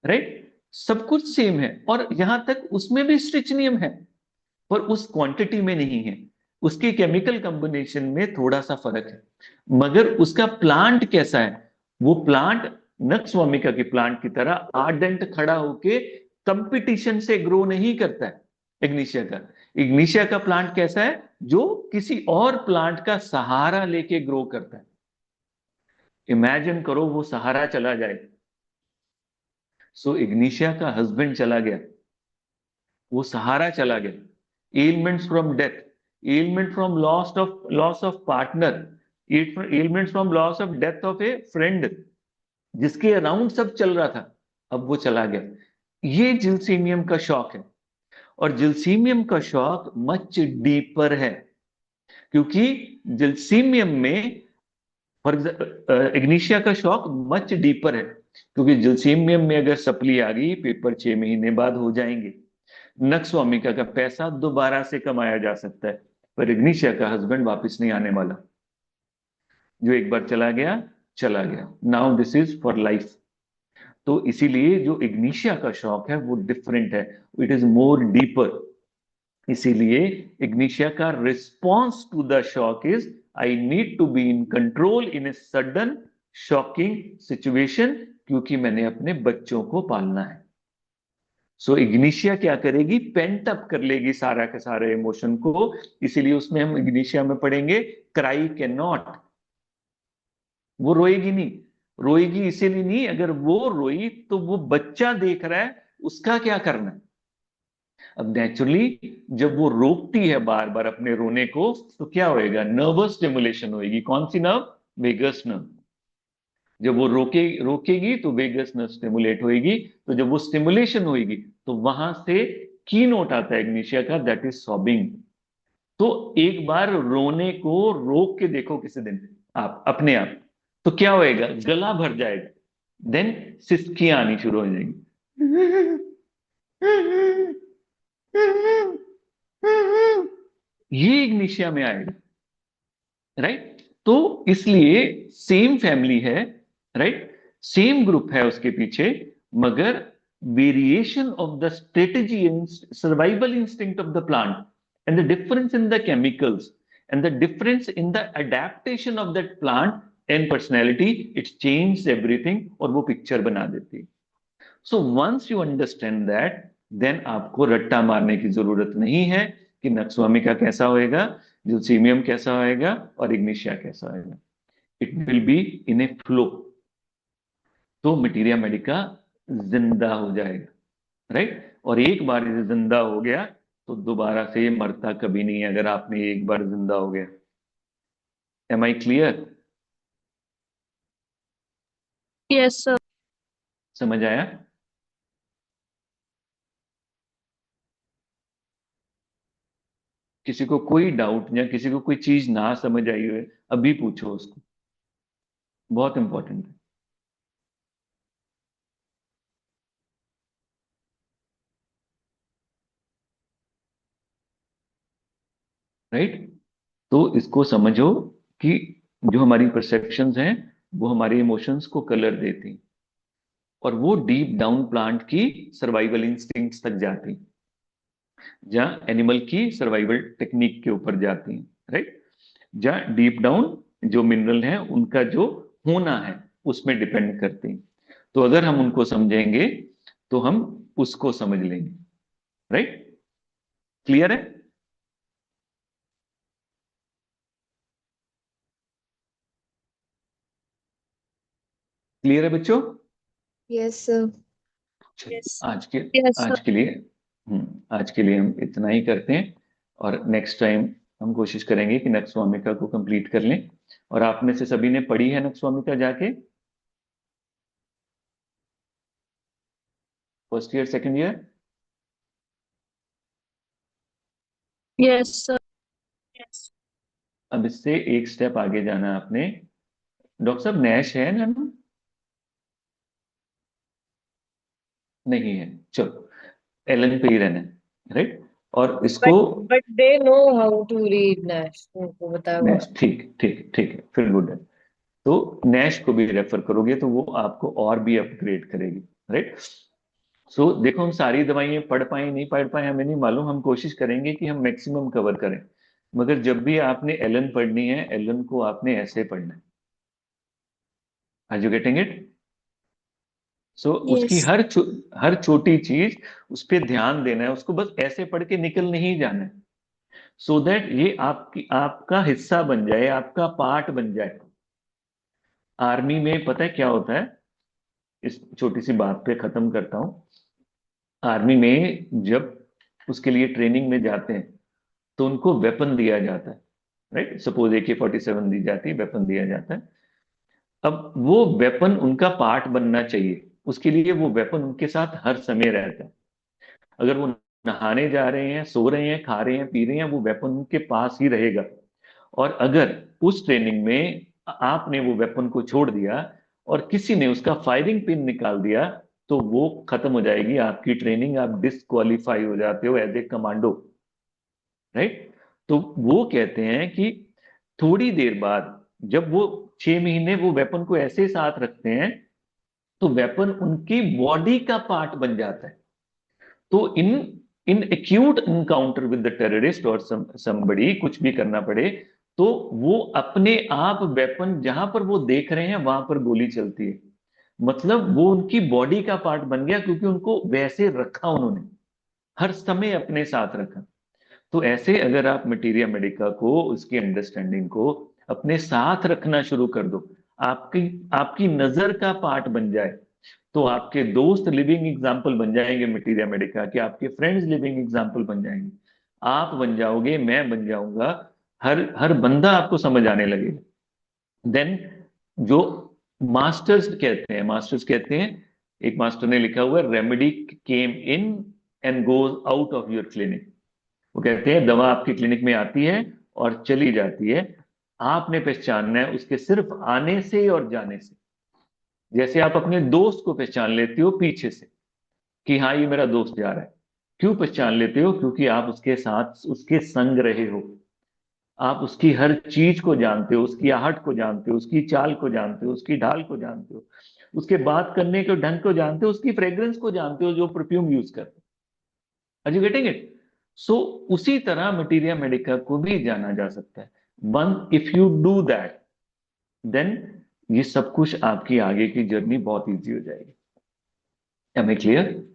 राइट। सब कुछ सेम है, और यहां तक उसमें भी स्ट्रिचनियम है, पर उस क्वांटिटी में नहीं है, उसके केमिकल कॉम्बिनेशन में थोड़ा सा फर्क है। मगर उसका प्लांट कैसा है? वो प्लांट नक्सवामिका के प्लांट की तरह आर्डेंट खड़ा होके कंपटीशन से ग्रो नहीं करता है। इग्निशिया का, इग्निशिया का प्लांट कैसा है? जो किसी और प्लांट का सहारा लेके ग्रो करता है। इमेजिन करो वो सहारा चला जाए। सो इग्निशिया का हस्बैंड चला गया, वो सहारा चला गया, elements from death, element from loss of partner, elements from loss of death of A friend, जिसके अराउंड सब चल रहा था, अब वो चला गया। ये जिलसीमियम का शॉक है, और जिलसीमियम का शॉक मच डीपर है, क्योंकि जिलसीमियम में, फॉर इग्निशिया का शॉक मच डीपर है, क्योंकि जिलसीमियम में अगर सप्ली आ गई, पेपर 6 महीने बाद हो जाएंगे, नक्सवामिका का पैसा दोबारा से कमाया जा सकता है, पर इग्निशिया का हस्बैंड वापस नहीं आने वाला, जो एक बार चला गया चला गया, now this is for life. तो इसीलिए जो इग्निशिया का शॉक है वो डिफरेंट है, इट इज मोर डीपर। इसीलिए इग्निशिया का response to the shock is, I need to be in control in a sudden shocking situation, क्योंकि मैंने अपने बच्चों को पालना है। सो इग्निशिया क्या करेगी? पेंट अप कर लेगी सारा के सारे इमोशन को। इसीलिए उसमें हम इग्निशिया में पढ़ेंगे क्राई कैन नॉट, वो रोएगी नहीं। रोएगी इसीलिए नहीं, अगर वो रोई तो वो बच्चा देख रहा है, उसका क्या करना। अब नेचुरली जब वो रोकती है बार बार अपने रोने को, तो क्या होएगा? नर्वस स्टिमुलेशन होएगी। कौन सी नर्व? Vagus nerve. जब वो रोकेगी तो वेगस नर्व स्टिमुलेट होएगी, तो जब वो स्टिमुलेशन होएगी तो वहां से की नोट आता है इग्निशिया का, दैट इज सॉबिंग। तो एक बार रोने को रोक के देखो किसी दिन आप अपने आप, तो क्या होएगा? गला भर जाएगा, देन सिसकियां आनी शुरू हो जाएंगी, ये इग्निशिया में आएगा, राइट। तो इसलिए सेम फैमिली है, राइट, सेम ग्रुप है उसके पीछे, मगर variation of the strategy and survival instinct of the plant, and the difference in the chemicals, and the difference in the adaptation of that plant and personality, it change everything, और वो picture बना देती है। So once you understand that, then आपको रट्टा मारने की जरूरत नहीं है कि नक्सवामिका कैसा होएगा, ल्यूसीमियम कैसा होएगा, और इग्निशिया कैसा होएगा। It will be in A flow. तो मटीरिया मेडिका जिंदा हो जाएगा, राइट। और एक बार ये जिंदा हो गया तो दोबारा से ये मरता कभी नहीं है, अगर आपने एक बार जिंदा हो गया। Am I clear? Yes sir. समझ आया? किसी को कोई डाउट या किसी को कोई चीज ना समझ आई हो, अभी पूछो उसको, बहुत इंपॉर्टेंट है। राइट? तो इसको समझो कि जो हमारी परसेप्शंस हैं वो हमारे इमोशंस को कलर देती हैं, और वो डीप डाउन प्लांट की सर्वाइवल इंस्टिंक्ट्स तक जाती हैं, जहाँ एनिमल की सर्वाइवल टेक्निक के ऊपर जाती हैं। राइट? जहाँ डीप डाउन जो मिनरल हैं उनका जो होना है उसमें डिपेंड करती हैं। तो अगर हम उनको समझेंगे तो हम उसको समझ लेंगे। राइट? क्लियर है? क्लियर है बच्चों? Yes sir. चलिए, यस आज के लिए आज के लिए हम इतना ही करते हैं, और नेक्स्ट टाइम हम कोशिश करेंगे कि नक्सवामिका को कंप्लीट कर लें। और आप में से सभी ने पढ़ी है नक्सवामिका जाके, first year second year? Yes sir. अब इससे एक स्टेप आगे जाना है आपने। डॉक्टर साहब नैश है ना? नहीं है, चलो एलन पे ही रहना है। राइट? और इसको but they know how to read Nash, उनको बताया हुआ नैश, ठीक ठीक ठीक है, फिर गुड है। तो नैश को भी रेफर करोगे तो वो आपको और भी अपग्रेड करेगी। राइट? सो देखो, हम सारी दवाइयां पढ़ पाए नहीं पढ़ पाए हमें नहीं मालूम, हम कोशिश करेंगे कि हम मैक्सिमम कवर करें। मगर जब भी आपने एलन पढ़नी है, एलन को आपने ऐसे पढ़ना है। Are you getting it? So उसकी यस। हर छोटी चीज उस पर ध्यान देना है, उसको बस ऐसे पढ़ के निकल नहीं जाना है, सो दैट ये आपकी आपका हिस्सा बन जाए, आपका पार्ट बन जाए। आर्मी में पता है क्या होता है, इस छोटी सी बात पे खत्म करता हूं। आर्मी में जब उसके लिए ट्रेनिंग में जाते हैं तो उनको वेपन दिया जाता है। राइट? सपोज AK-47 दी जाती है, वेपन दिया जाता है। अब वो वेपन उनका पार्ट बनना चाहिए, उसके लिए वो वेपन उनके साथ हर समय रहता है। अगर वो नहाने जा रहे हैं, सो रहे हैं, खा रहे हैं, पी रहे हैं, वो वेपन उनके पास ही रहेगा। और अगर उस ट्रेनिंग में आपने वो वेपन को छोड़ दिया और किसी ने उसका फायरिंग पिन निकाल दिया, तो वो खत्म हो जाएगी आपकी ट्रेनिंग, आप डिस्क्वालीफाई हो जाते हो एज ए कमांडो। राइट? तो वो कहते हैं कि थोड़ी देर बाद जब वो 6 महीने वो वेपन को ऐसे साथ रखते हैं, तो वेपन उनकी बॉडी का पार्ट बन जाता है। तो in in acute encounter with the terrorist और समबड़ी कुछ भी करना पड़े, तो वो अपने आप वेपन जहां पर वो देख रहे हैं वहां पर गोली चलती है। मतलब वो उनकी बॉडी का पार्ट बन गया, क्योंकि उनको वैसे रखा उन्होंने, हर समय अपने साथ रखा। तो ऐसे अगर आप मटीरिया मेडिका को, उसकी अंडरस्टैंडिंग को अपने साथ रखना शुरू कर दो, आपकी आपकी नजर का पार्ट बन जाए, तो आपके दोस्त लिविंग एग्जाम्पल बन जाएंगे मटीरिया मेडिका के, आपके फ्रेंड्स लिविंग एग्जाम्पल बन जाएंगे, आप बन जाओगे, मैं बन जाऊंगा, हर हर बंदा आपको समझ आने लगेगा। देन जो मास्टर्स कहते हैं, एक मास्टर ने लिखा हुआ है, remedy came in and goes out of your clinic. वो कहते हैं दवा आपकी क्लिनिक में आती है और चली जाती है, आपने पहचानना है उसके सिर्फ आने से और जाने से। जैसे आप अपने दोस्त को पहचान लेते हो पीछे से कि हाँ ये मेरा दोस्त जा रहा है। क्यों पहचान लेते हो? क्योंकि आप उसके साथ उसके संग रहे हो, आप उसकी हर चीज को जानते हो, उसकी आहट को जानते हो, उसकी चाल को जानते हो, उसकी ढाल को जानते हो, उसके बात करने के ढंग को जानते हो, उसकी फ्रेग्रेंस को जानते हो जो परफ्यूम यूज करते हो। Are you getting it? So उसी तरह मटीरिया मेडिका को भी जाना जा सकता है। One if you do that, then ये सब कुछ आपकी आगे की जर्नी बहुत इजी हो जाएगी। Am I clear?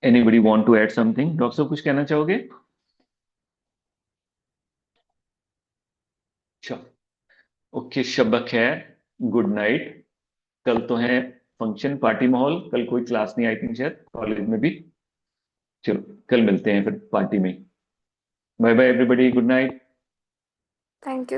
Anybody want to add something? Doctor साहब कुछ कहना चाहोगे? ओके, शब्बा खैर, गुड नाइट। कल तो है फंक्शन, पार्टी माहौल, कल कोई क्लास नहीं आई थिंक शायद कॉलेज में भी। चलो कल मिलते हैं फिर पार्टी में। Bye bye everybody, good night. Thank you